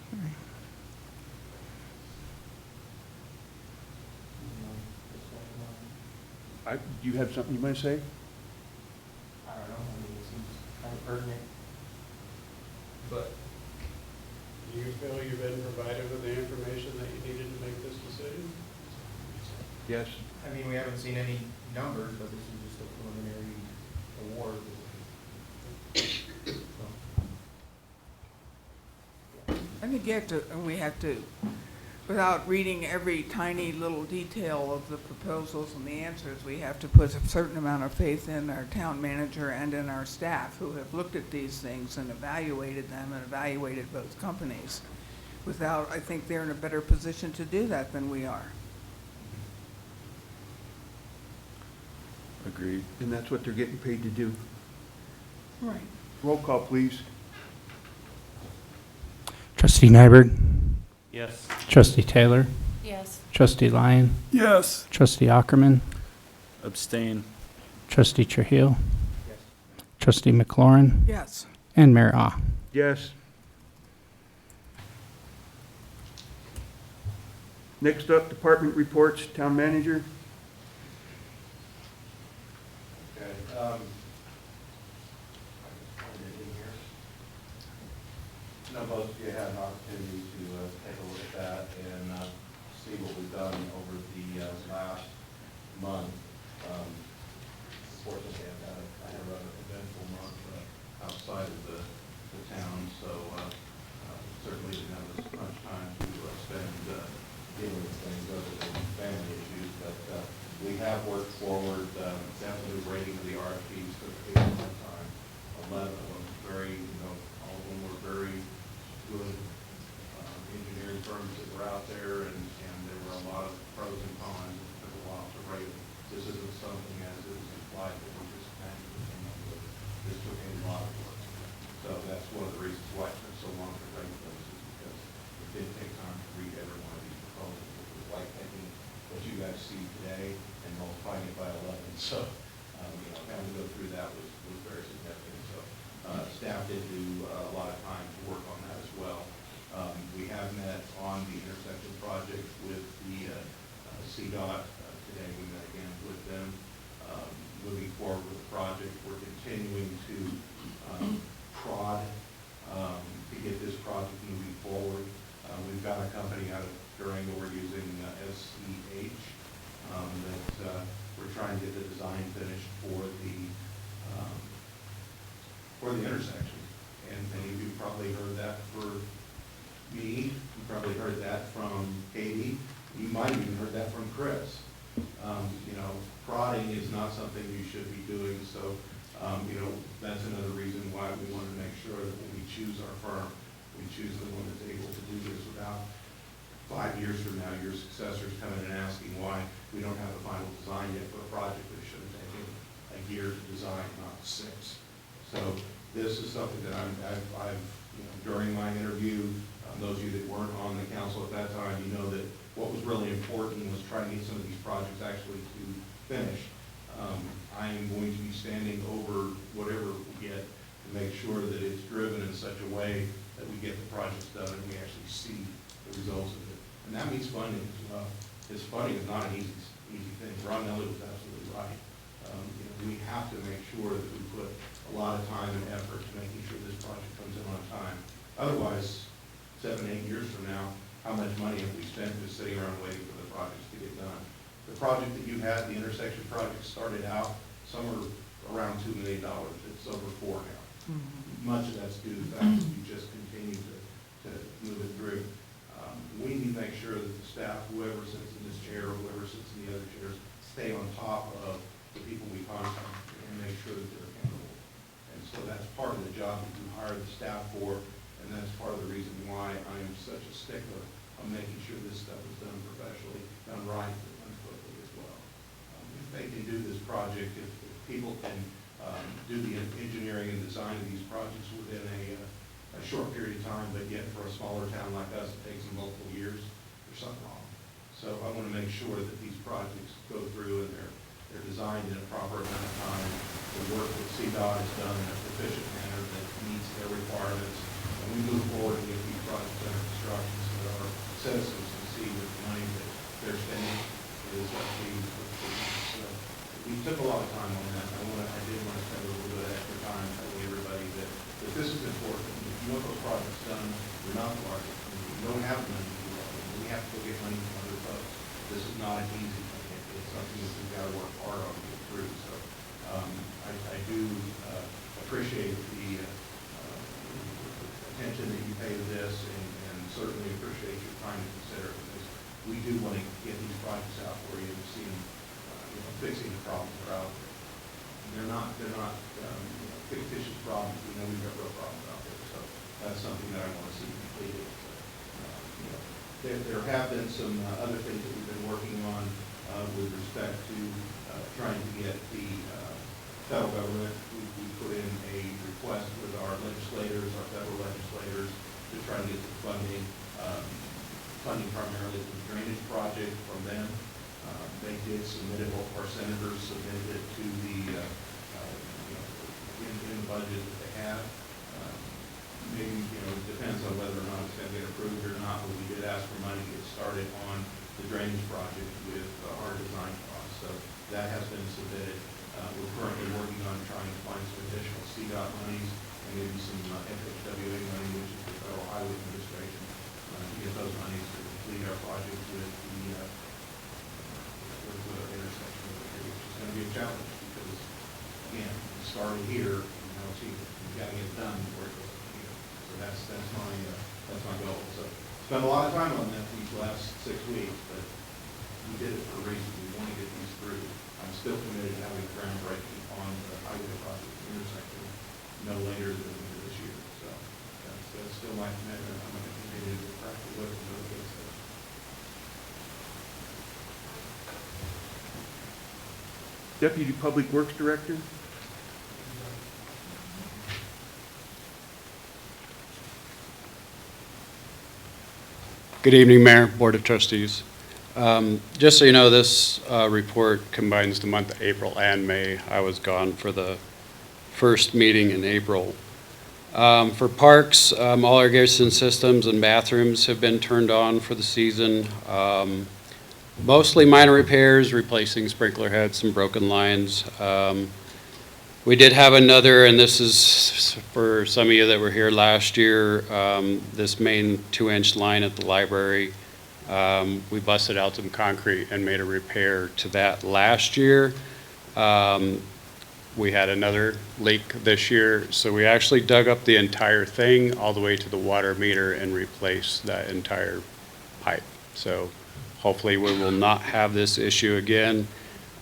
Do you have something you want to say? I don't know, I mean, it seems kind of pertinent. But Do you feel you've been provided with the information that you needed to make this decision? Yes. I mean, we haven't seen any numbers, but this is just a preliminary award. I think we have to, without reading every tiny little detail of the proposals and the answers, we have to put a certain amount of faith in our town manager and in our staff who have looked at these things and evaluated them and evaluated both companies. I think they're in a better position to do that than we are. Agreed. And that's what they're getting paid to do. Right. Roll call, please. Trustee Nyberg? Yes. Trustee Taylor? Yes. Trustee Lyon? Yes. Trustee Ackerman? Abstain. Trustee Trujillo? Yes. Trustee McLaurin? Yes. And Mayor Ah. Yes. Next up, department reports, town manager. Okay, I know most of you had an opportunity to take a look at that and see what we've done over the last month. Fortunately, I had a rather eventful month outside of the town, so certainly didn't have as much time to spend dealing with things other than family issues, but we have worked forward. Definitely rating of the RFPs took a long time. 11 of them, all of them were very good engineering firms that were out there, and there were a lot of pros and cons. It took a while to rate them. This isn't something as it was implied that we just magically came up with. This took a lot of work. So that's one of the reasons why it took so long to rate those, is because it did take time to read every one of these proposals. It was like taking what you guys see today and multiplying it by 11. So, having to go through that was very significant. So, staff did do a lot of time to work on that as well. We have met on the intersection project with the CDOT. Today we met again with them. Moving forward with the project, we're continuing to prod to get this project moving forward. We've got a company out of Durango we're using, SEH, that we're trying to get the design finished for the intersection. And many of you probably heard that for me. You probably heard that from Katie. You might have even heard that from Chris. Prodding is not something you should be doing. So, that's another reason why we want to make sure that when we choose our firm, we choose the one that's able to do this without 5 years from now, your successors coming and asking why we don't have the final design yet for the project that should have taken a year to design, not 6. So this is something that I've during my interview, those of you that weren't on the council at that time, you know that what was really important was trying to get some of these projects actually to finish. I am going to be standing over whatever we get to make sure that it's driven in such a way that we get the projects done and we actually see the results of it. And that means funding as well. Because funding is not an easy thing. Ron Nelly was absolutely right. We have to make sure that we put a lot of time and effort to making sure this project comes in on time. Otherwise, 7, 8 years from now, how much money have we spent just sitting around waiting for the projects to get done? The project that you had, the intersection project, started out somewhere around $2 million. It's over 4 now. Much of that's due to the fact that we just continue to move it through. We need to make sure that the staff, whoever sits in this chair or whoever sits in the other chairs, stay on top of the people we contact and make sure that they're accountable. And so that's part of the job that we hire the staff for, and that's part of the reason why I am such a stickler on making sure this stuff is done professionally, done right, and done quickly as well. If they can do this project, if people can do the engineering and design of these projects within a short period of time, but yet for a smaller town like us, it takes them multiple years, there's something wrong. So I want to make sure that these projects go through and they're designed in a proper amount of time. The work that CDOT has done in a efficient manner that meets their requirements. And we move forward and get these projects under construction so that our citizens can see that the money that they're spending is being put to use. So we took a lot of time on that. I did want to spend a little bit of extra time telling everybody that this is important. If you want those projects done, you're not the largest. You don't have money to do all of them. We have to go get money from other folks. This is not an easy thing. It it's something that we've got to work hard on to get through. So I do appreciate the attention that you pay to this, and certainly appreciate your time to consider it, because we do want to get these projects out for you and see them, fixing the problems that are out there. They're not fictitious problems. We know we've got real problems out there. So that's something that I want to see completed. There have been some other things that we've been working on with respect to trying to get the federal government. We put in a request with our legislators, our federal legislators, to try to get some funding, funding primarily for the drainage project from them. They did submit it, both of our senators submitted it to the, in the budget that they have. Maybe, it depends on whether or not it's going to get approved or not, but we did ask for money to get started on the drainage project with our design costs. So that has been submitted. We're currently working on trying to find some additional CDOT monies and maybe some FHWA money, which is the Federal Highway Administration, to get those monies to complete our project with the intersection over here, which is going to be a challenge because, again, it started here, we've got to get it done before it goes up here. So that's my goal. So spent a lot of time on that these last 6 weeks, but we did it for a reason. We want to get these through. I'm still committed to having a groundbreaking on the highway project intersection no later than this year. So that's still my commitment. I'm going to continue to practice work and really get stuff. Deputy Public Works Director? Good evening, Mayor, Board of Trustees. Just so you know, this report combines the month of April and May. I was gone for the first meeting in April. For parks, all irrigation systems and bathrooms have been turned on for the season. Mostly minor repairs, replacing sprinkler heads, some broken lines. We did have another, and this is for some of you that were here last year, this main 2-inch line at the library. We busted out some concrete and made a repair to that last year. We had another leak this year, so we actually dug up the entire thing all the way to the water meter and replaced that entire pipe. So hopefully we will not have this issue again.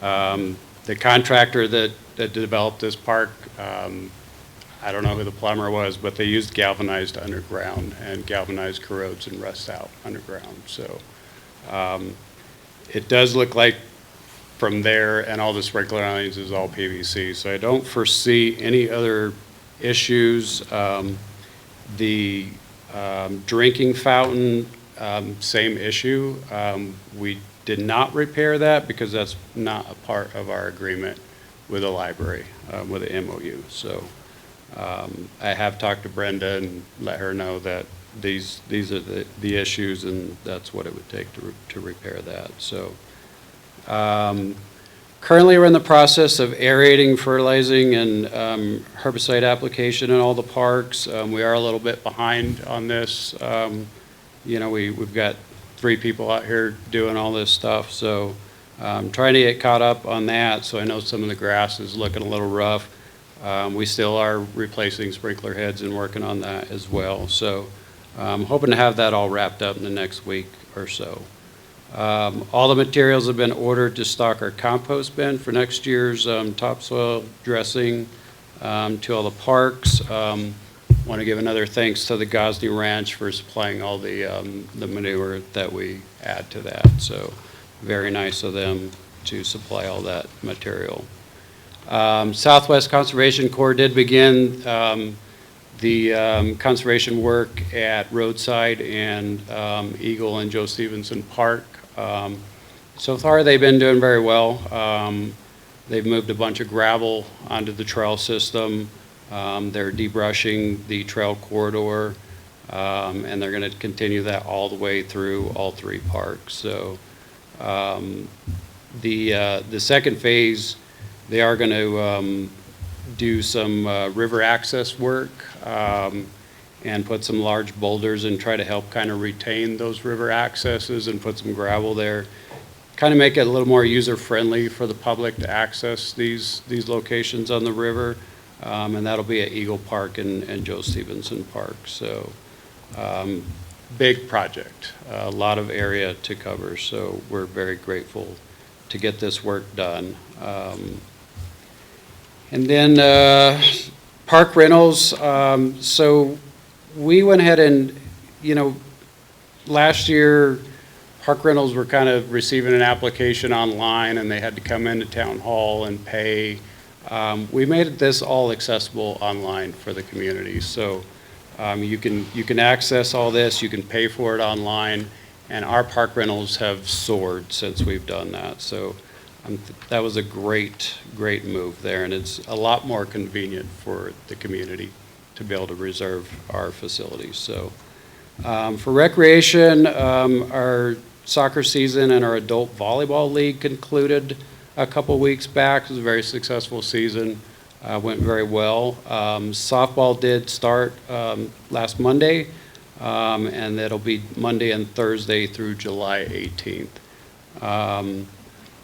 The contractor that developed this park, I don't know who the plumber was, but they used galvanized underground, and galvanized corrodes and rusts out underground. So it does look like from there, and all the sprinkler lines is all PVC. So I don't foresee any other issues. The drinking fountain, same issue. We did not repair that because that's not a part of our agreement with the library, with the MOU. So I have talked to Brenda and let her know that these are the issues, and that's what it would take to repair that. So currently we're in the process of aerating, fertilizing, and herbicide application in all the parks. We are a little bit behind on this. We've got 3 people out here doing all this stuff, so trying to get caught up on that. So I know some of the grass is looking a little rough. We still are replacing sprinkler heads and working on that as well. So I'm hoping to have that all wrapped up in the next week or so. All the materials have been ordered to stock our compost bin for next year's topsoil dressing to all the parks. Want to give another thanks to the Gosney Ranch for supplying all the manure that we add to that. So very nice of them to supply all that material. Southwest Conservation Corps did begin the conservation work at Roadside and Eagle and Joe Stevenson Park. So far they've been doing very well. They've moved a bunch of gravel onto the trail system. They're debrushing the trail corridor, and they're going to continue that all the way through all 3 parks. So the second phase, they are going to do some river access work and put some large boulders and try to help kind of retain those river accesses and put some gravel there. kind of make it a little more user-friendly for the public to access these locations on the river. And that'll be at Eagle Park and Joe Stevenson Park. So big project, a lot of area to cover. So we're very grateful to get this work done. And then park rentals. So we went ahead and, last year, park rentals were kind of receiving an application online and they had to come into town hall and pay. We made this all accessible online for the community. So you can access all this, you can pay for it online, and our park rentals have soared since we've done that. So that was a great move there, and it's a lot more convenient for the community to be able to reserve our facilities. So for recreation, our soccer season and our adult volleyball league concluded a couple weeks back. It was a very successful season, went very well. Softball did start last Monday, and it'll be Monday and Thursday through July 18th.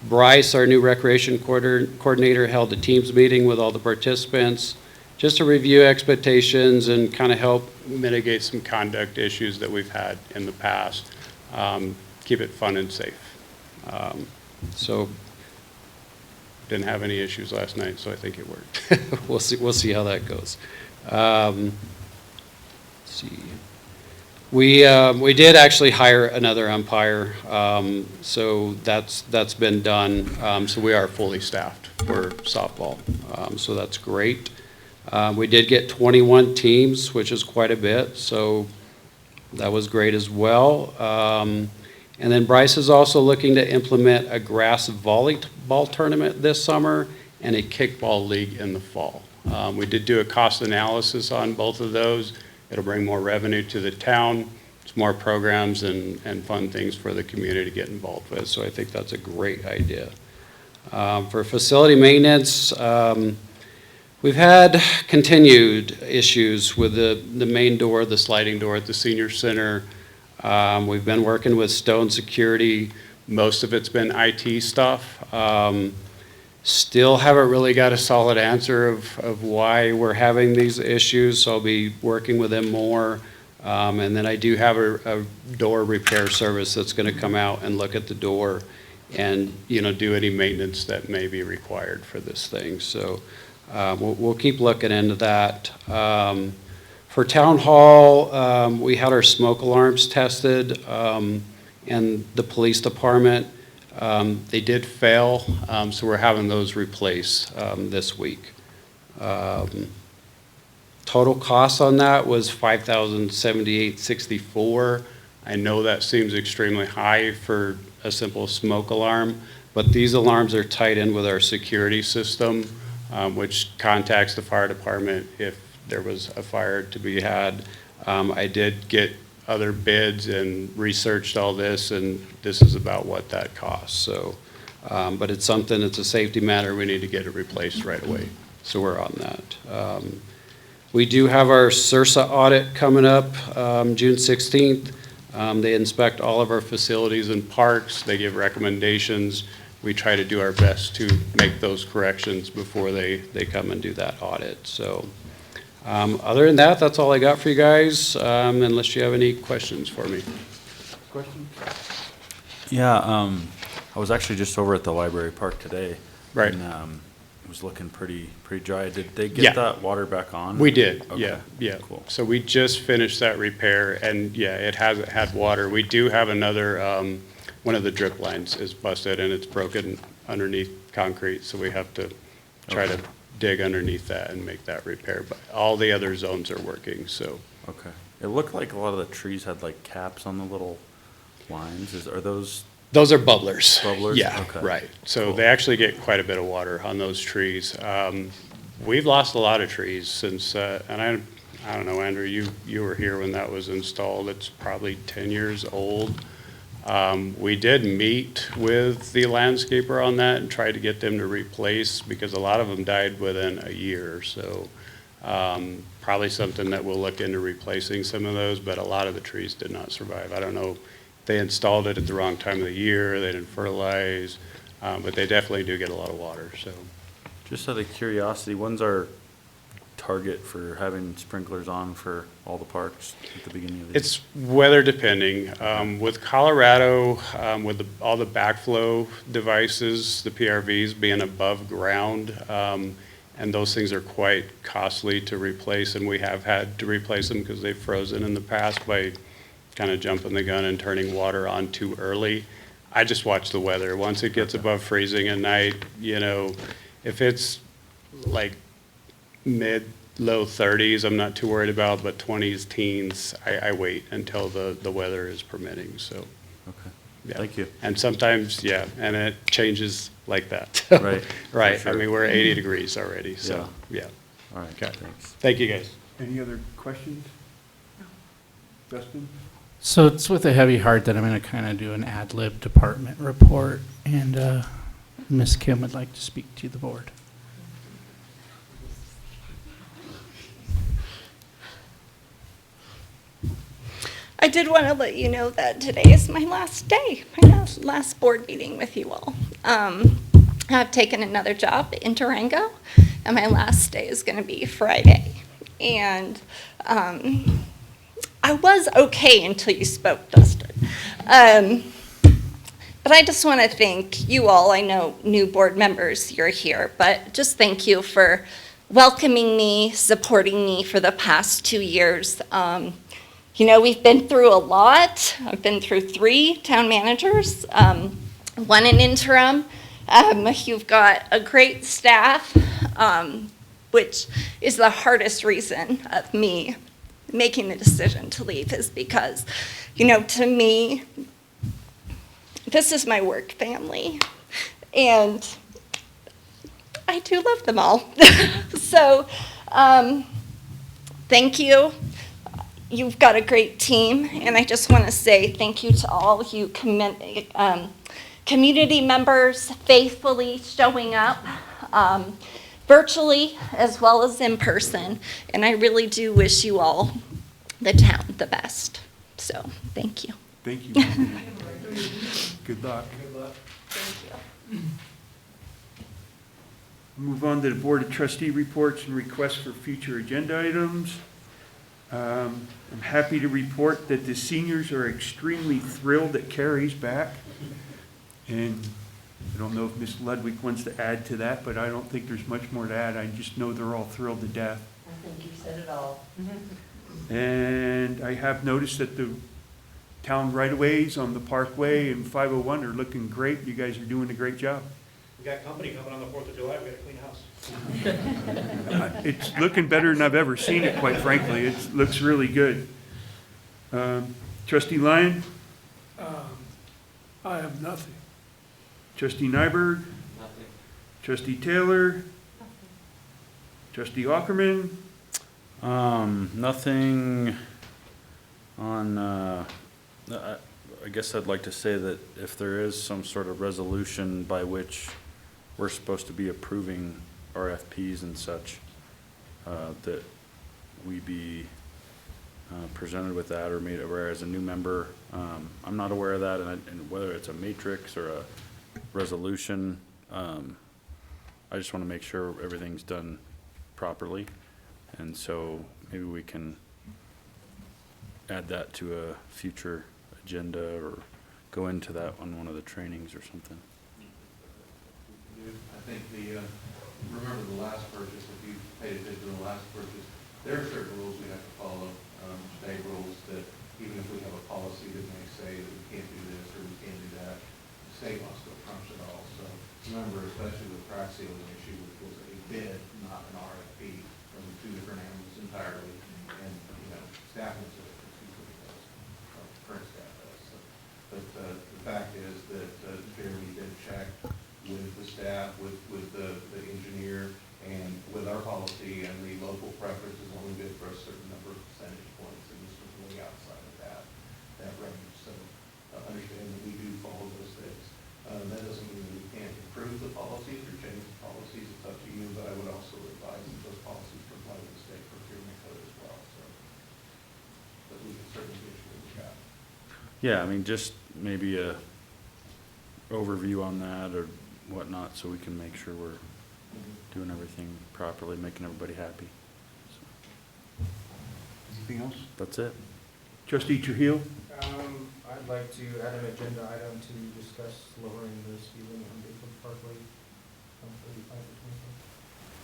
Bryce, our new recreation coordinator, held a teams meeting with all the participants just to review expectations and kind of help mitigate some conduct issues that we've had in the past. Keep it fun and safe. So didn't have any issues last night, so I think it worked. We'll see how that goes. Let's see. We did actually hire another umpire, so that's been done. So we are fully staffed for softball, so that's great. We did get 21 teams, which is quite a bit, so that was great as well. And then Bryce is also looking to implement a grass volleyball tournament this summer and a kickball league in the fall. We did do a cost analysis on both of those. It'll bring more revenue to the town. It's more programs and fun things for the community to get involved with. So I think that's a great idea. For facility maintenance, we've had continued issues with the main door, the sliding door at the senior center. We've been working with Stone Security. Most of it's been IT stuff. Still haven't really got a solid answer of why we're having these issues, so I'll be working with them more. And then I do have a door repair service that's going to come out and look at the door and do any maintenance that may be required for this thing. So we'll keep looking into that. For town hall, we had our smoke alarms tested, and the police department, they did fail, so we're having those replaced this week. Total cost on that was $5,078.64. I know that seems extremely high for a simple smoke alarm, but these alarms are tied in with our security system, which contacts the fire department if there was a fire to be had. I did get other bids and researched all this, and this is about what that costs. So, but it's something, it's a safety matter, we need to get it replaced right away. So we're on that. We do have our CIRSA audit coming up June 16th. They inspect all of our facilities and parks. They give recommendations. We try to do our best to make those corrections before they come and do that audit. So other than that, that's all I got for you guys, unless you have any questions for me. Questions? Yeah, I was actually just over at the library park today. Right. And it was looking pretty dry. Did they get that water back on? We did, Okay. yeah. Cool. So we just finished that repair, and yeah, it hasn't had water. We do have another, one of the drip lines is busted and it's broken underneath concrete, so we have to try to dig underneath that and make that repair. But all the other zones are working, so. Okay. It looked like a lot of the trees had like caps on the little lines. Are those? Those are bubblers. Bubblers? Yeah, Okay. right. So Cool. they actually get quite a bit of water on those trees. We've lost a lot of trees since, and I don't know, Andrew, you were here when that was installed. It's probably 10 years old. We did meet with the landscaper on that and tried to get them to replace, because a lot of them died within a year. So probably something that we'll look into replacing some of those, but a lot of the trees did not survive. I don't know they installed it at the wrong time of the year, they didn't fertilize, but they definitely do get a lot of water, so. Just out of curiosity, when's our target for having sprinklers on for all the parks at the beginning of the year? It's weather depending. With Colorado, with all the backflow devices, the PRVs being above ground, and those things are quite costly to replace, and we have had to replace them because they've frozen in the past by kind of jumping the gun and turning water on too early. I just watch the weather. Once it gets above freezing at night, you know, if it's like low 30s, I'm not too worried about, but 20s, teens, I wait until the weather is permitting, so. Okay, Yeah. thank you. And sometimes, yeah, and it changes like that. Right, Right, for I sure. mean, we're 80 degrees already, so, yeah. All right, Okay. thanks. Thank you, guys. Any other questions? Dustin? So it's with a heavy heart that I'm going to kind of do an ad lib department report, and Ms. Kim would like to speak to the board. I did want to let you know that today is my last day, my last board meeting with you all. I've taken another job in Durango, and my last day is going to be Friday. And I was okay until you spoke, Dustin. But I just want to thank you all. I know new board members, you're here, but just thank you for welcoming me, supporting me for the past 2 years. You know, we've been through a lot. I've been through 3 town managers, 1 in interim. You've got a great staff, which is the hardest reason of me making the decision to leave, is because, you know, to me, this is my work family, and I do love them all. So, thank you. You've got a great team, and I just want to say thank you to all you community members faithfully showing up, virtually as well as in person, and I really do wish you all, the town, the best. So, thank you. Thank you. Good luck. Good luck. Thank you. Move on to the Board of Trustee reports and requests for future agenda items. I'm happy to report that the seniors are extremely thrilled that Carrie's back. And I don't know if Ms. Ludwig wants to add to that, but I don't think there's much more to add. I just know they're all thrilled to death. I think you said it all. And I have noticed that the town right-of-ways on the Parkway and 501 are looking great. You guys are doing a great job. We got company coming on the 4th of July, we got a clean house. It's looking better than I've ever seen it, quite frankly. It looks really good. Trustee Lyon? I have nothing. Trustee Nyberg? Nothing. Trustee Taylor? Trustee Ackerman? Nothing on, I guess I'd like to say that if there is some sort of resolution by which we're supposed to be approving RFPs and such, that we be presented with that or made aware as a new member. I'm not aware of that, and whether it's a matrix or a resolution, I just want to make sure everything's done properly. And so maybe we can add that to a future agenda or go into that on one of the trainings or something. I think remember the last purchase, if you paid attention to the last purchase, there are certain rules we have to follow, state rules that even if we have a policy that may say that we can't do this or we can't do that, the state law still trumps it all. So remember, especially with crack sealing issue, which was a bid, not an RFP, from 2 different animals entirely, and, you know, staff knows it, current staff does. So, but the fact is that Jeremy did check with the staff, with the engineer, and with our policy, and the local preference is only good for a certain number of percentage points, and this was way outside of that range. So understand that we do follow those things. That doesn't mean that we can't improve the policies or change the policies. It's up to you, but I would also advise that those policies comply with the state procurement code as well. So, but we can certainly issue what we got. Yeah, I mean, just maybe a overview on that or whatnot, so we can make sure we're doing everything properly, making everybody happy. So, Anything else? that's it. Trustee Trujillo? I'd like to add an agenda item to discuss lowering the speed limit on Bayfield Parkway from 35 to 25.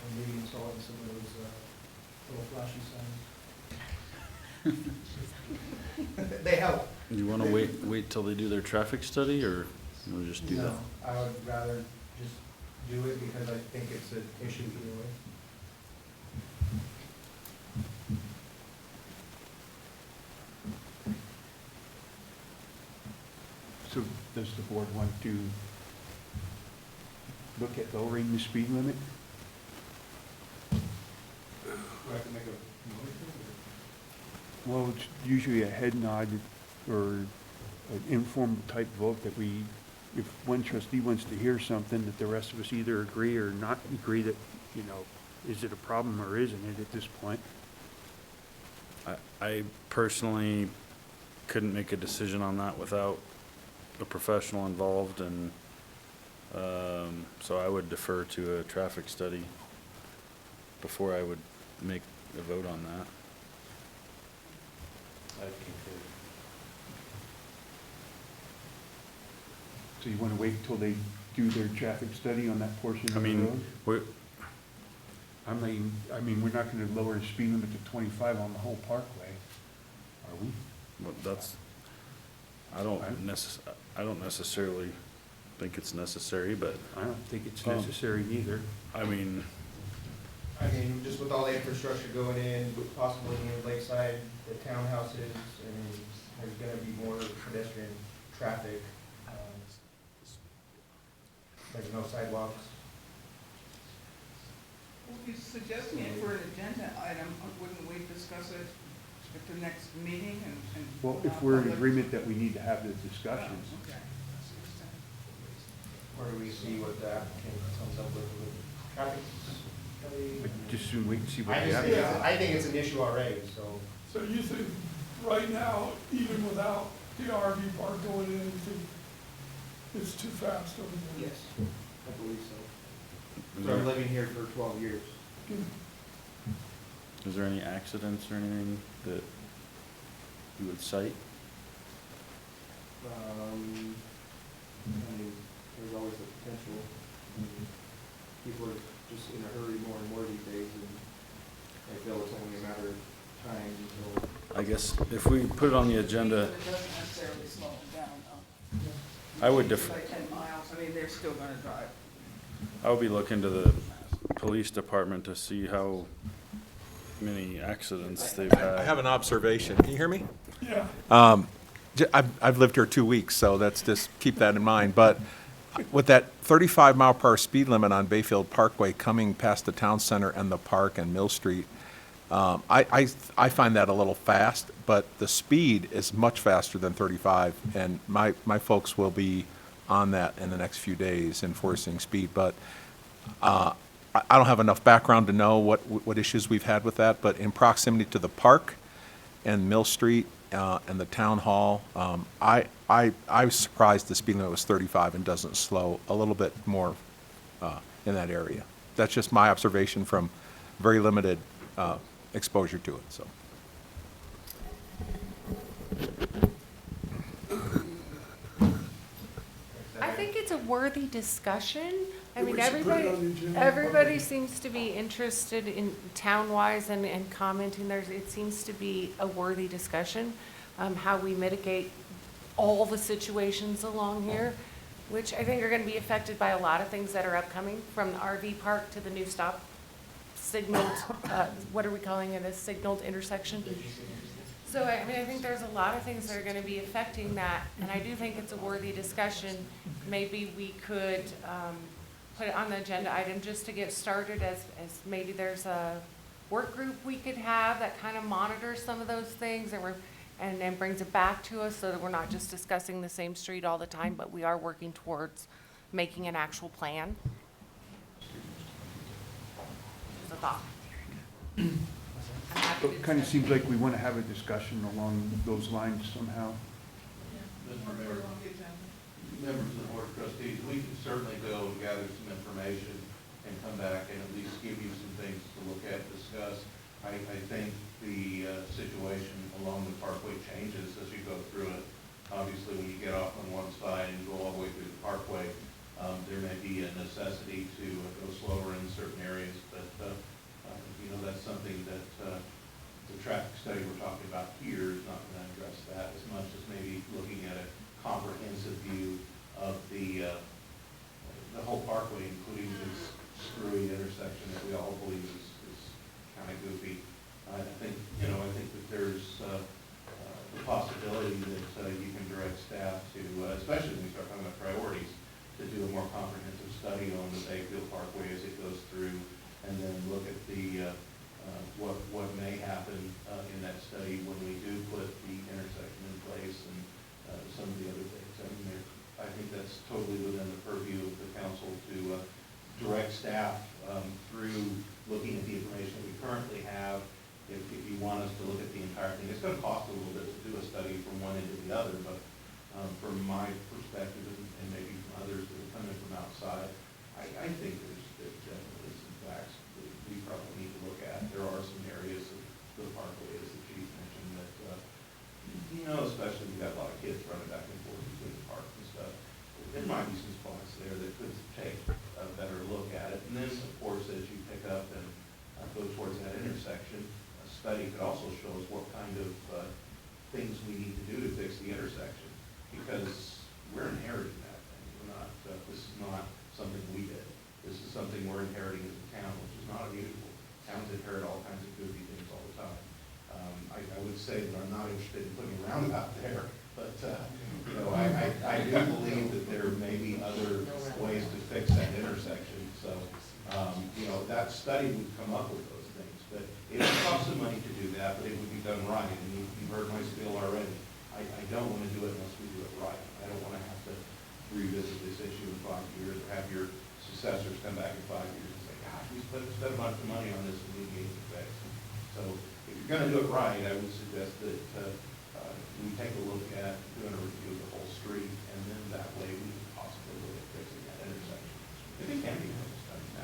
And maybe installing some of those little flashy signs. They help. Do you wanna wait till they do their traffic study, or you wanna just do that? No, I would rather just do it because I think it's an issue either way. So does the board want to look at lowering the speed limit? Do I have to make a motion? Well, it's usually a head nod or an informal type vote that we, if one trustee wants to hear something, that the rest of us either agree or not agree that, you know, is it a problem or isn't it at this point? I personally couldn't make a decision on that without a professional involved, and so I would defer to a traffic study before I would make a vote on that. I concur. So you want to wait until they do their traffic study on that portion of I the mean, road? I mean, we're not going to lower the speed limit to 25 on the whole parkway, are we? well, that's, I don't necessarily think it's necessary, but, I don't think it's necessary either. I mean, just with all the infrastructure going in, possibly in Lakeside, the townhouses, and there's gonna be more pedestrian traffic. There's no sidewalks. Well, if you're suggesting it for an agenda item, wouldn't we discuss it at the next meeting and? Well, if we're in agreement that we need to have the discussions. Oh, okay. Where do we see what the applicant comes up with traffic study? But just soon wait and see what I they just have. think, I think it's an issue already, so. So you think, right now, even without the RV park going in, you think it's too fast over there? Yes, I believe so. So I'm living here for 12 years. is there any accidents or anything that you would cite? I mean, there's always the potential. I mean, people are just in a hurry more and more these days, and I feel it's only a matter of time until. I guess if we put it on the agenda, But it doesn't necessarily slow them down, though. I would It's defer, like 10 miles, I mean, they're still gonna drive. I would be looking to the police department to see how many accidents they've had. I have an observation. Can you hear me? Yeah. I've lived here 2 weeks, so that's just, keep that in mind. But with that 35 mile per hour speed limit on Bayfield Parkway coming past the town center and the park and Mill Street, I find that a little fast, but the speed is much faster than 35, and my folks will be on that in the next few days enforcing speed. But I don't have enough background to know what issues we've had with that, but in proximity to the park and Mill Street and the town hall, I was surprised the speed limit was 35 and doesn't slow a little bit more in that area. That's just my observation from very limited exposure to it, so. I think it's a worthy discussion. I Yeah, mean, we should put it on the agenda. everybody seems to be interested in town-wise and commenting. It seems to be a worthy discussion, how we mitigate all the situations along here, which I think are gonna be affected by a lot of things that are upcoming, from the RV park to the new stop signaled, what are we calling it, a signaled intersection? So, I mean, I think there's a lot of things that are gonna be affecting that, and I do think it's a worthy discussion. Maybe we could, put it on the agenda item just to get started, as maybe there's a work group we could have that kind of monitors some of those things, and then brings it back to us, so that we're not just discussing the same street all the time, but we are working towards making an actual plan. Just a thought. I'm happy to It kind of discuss. seems like we want to have a discussion along those lines somehow. Mr. Mayor, members of the Board of Trustees, we can certainly go and gather some information and come back and at least give you some things to look at, discuss. I think the situation along the parkway changes as you go through it. Obviously, when you get off on one side and go all the way through the parkway, there may be a necessity to go slower in certain areas, but that's something that the traffic study we're talking about here is not going to address that as much as maybe looking at a comprehensive view of the whole parkway, including this screwy intersection that we all believe is kind of goofy. I think that there's the possibility that you can direct staff to, especially when we start talking about priorities, to do a more comprehensive study on the Bayfield Parkway as it goes through, and then look at the what may happen in that study when we do put the intersection in place and some of the other things. I think that's totally within the purview of the council to direct staff through looking at the information that we currently have. If you want us to look at the entire thing, it's going to cost a little bit to do a study from one end to the other, but from my perspective and maybe from others that are coming from outside, I think there's definitely some facts that we probably need to look at. There are some areas of the parkway, as the chief mentioned, that, especially we've got a lot of kids running back and forth between the park and stuff. There might be some spots there that could take a better look at it. And then, of course, as you pick up and go towards that intersection, a study could also show us what kind of things we need to do to fix the intersection, because we're inheriting that thing. We're not, this is not something we did. This is something we're inheriting as a town, which is not unusual. Towns inherit all kinds of goofy things all the time. I would say that I'm not interested in putting a roundabout there, but I do believe that there may be other ways to fix that intersection. So that study would come up with those things, but it would cost some money to do that, but it would be done right. And you've heard my spiel already. I don't want to do it unless we do it right. I don't want to have to revisit this issue in 5 years or have your successors come back in 5 years and say, gosh, we spent a bunch of money on this and we gave it back. So if you're going to do it right, I would suggest that we take a look at doing a review of the whole street, and then that way we can possibly look at fixing that intersection. If it can be fixed, I mean,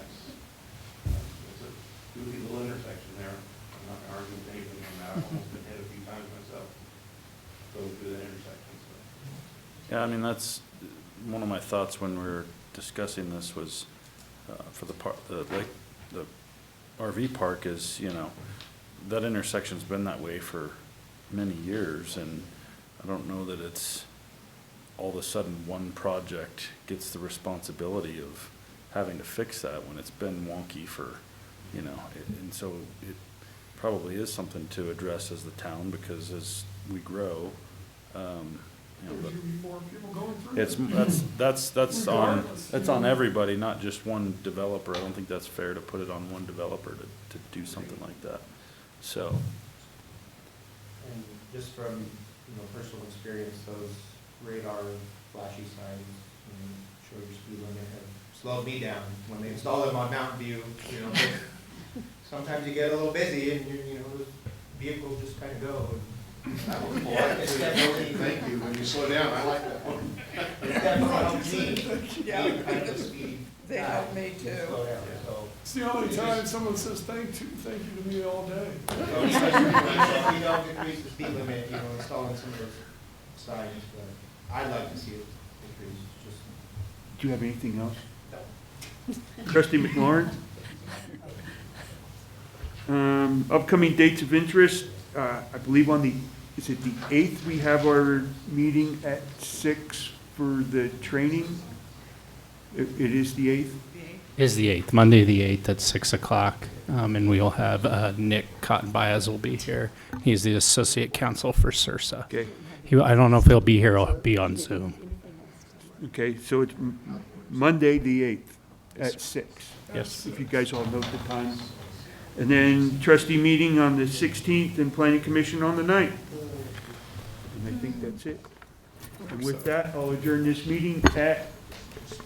it's a goofy little intersection there. I'm not going to argue with anything on that. I've almost been hit a few times myself going through that intersection. So. Yeah, I mean, that's one of my thoughts when we were discussing this was for the RV park is, that intersection's been that way for many years, and I don't know that it's all of a sudden one project gets the responsibility of having to fix that when it's been wonky for, and so it probably is something to address as the town, because as we grow, There's gonna be more people going through. that's on everybody, not just one developer. I don't think that's fair to put it on one developer to do something like that. So. And just from, personal experience, those radar flashy signs, show your speed limit, have slowed me down. When they install them on Mountain View, sometimes you get a little busy and those vehicles just kind of go. Thank you. When you slow down, I like that one. It definitely helps me. Yeah. Kind of a speed. They help me too. Slow down, so. It's the only time someone says thank you to me all day. If we don't increase the speed limit, installing some of those signs, but I'd like to see it increase, just. Do you have anything else? Trustee McLaurin? Upcoming dates of interest, I believe is it the 8th, we have our meeting at 6 for the training? It is the 8th? Is the 8th, Monday the 8th at 6 o'clock. And we will have Nick Cotton-Bias will be here. He's the Associate Counsel for SIRSA. Okay. I don't know if he'll be here or he'll be on Zoom. Okay, so it's Monday the 8th at 6. Yes. If you guys all note the time. And then trustee meeting on the 16th and planning commission on the 9th. And I think that's it. And with that, I'll adjourn this meeting at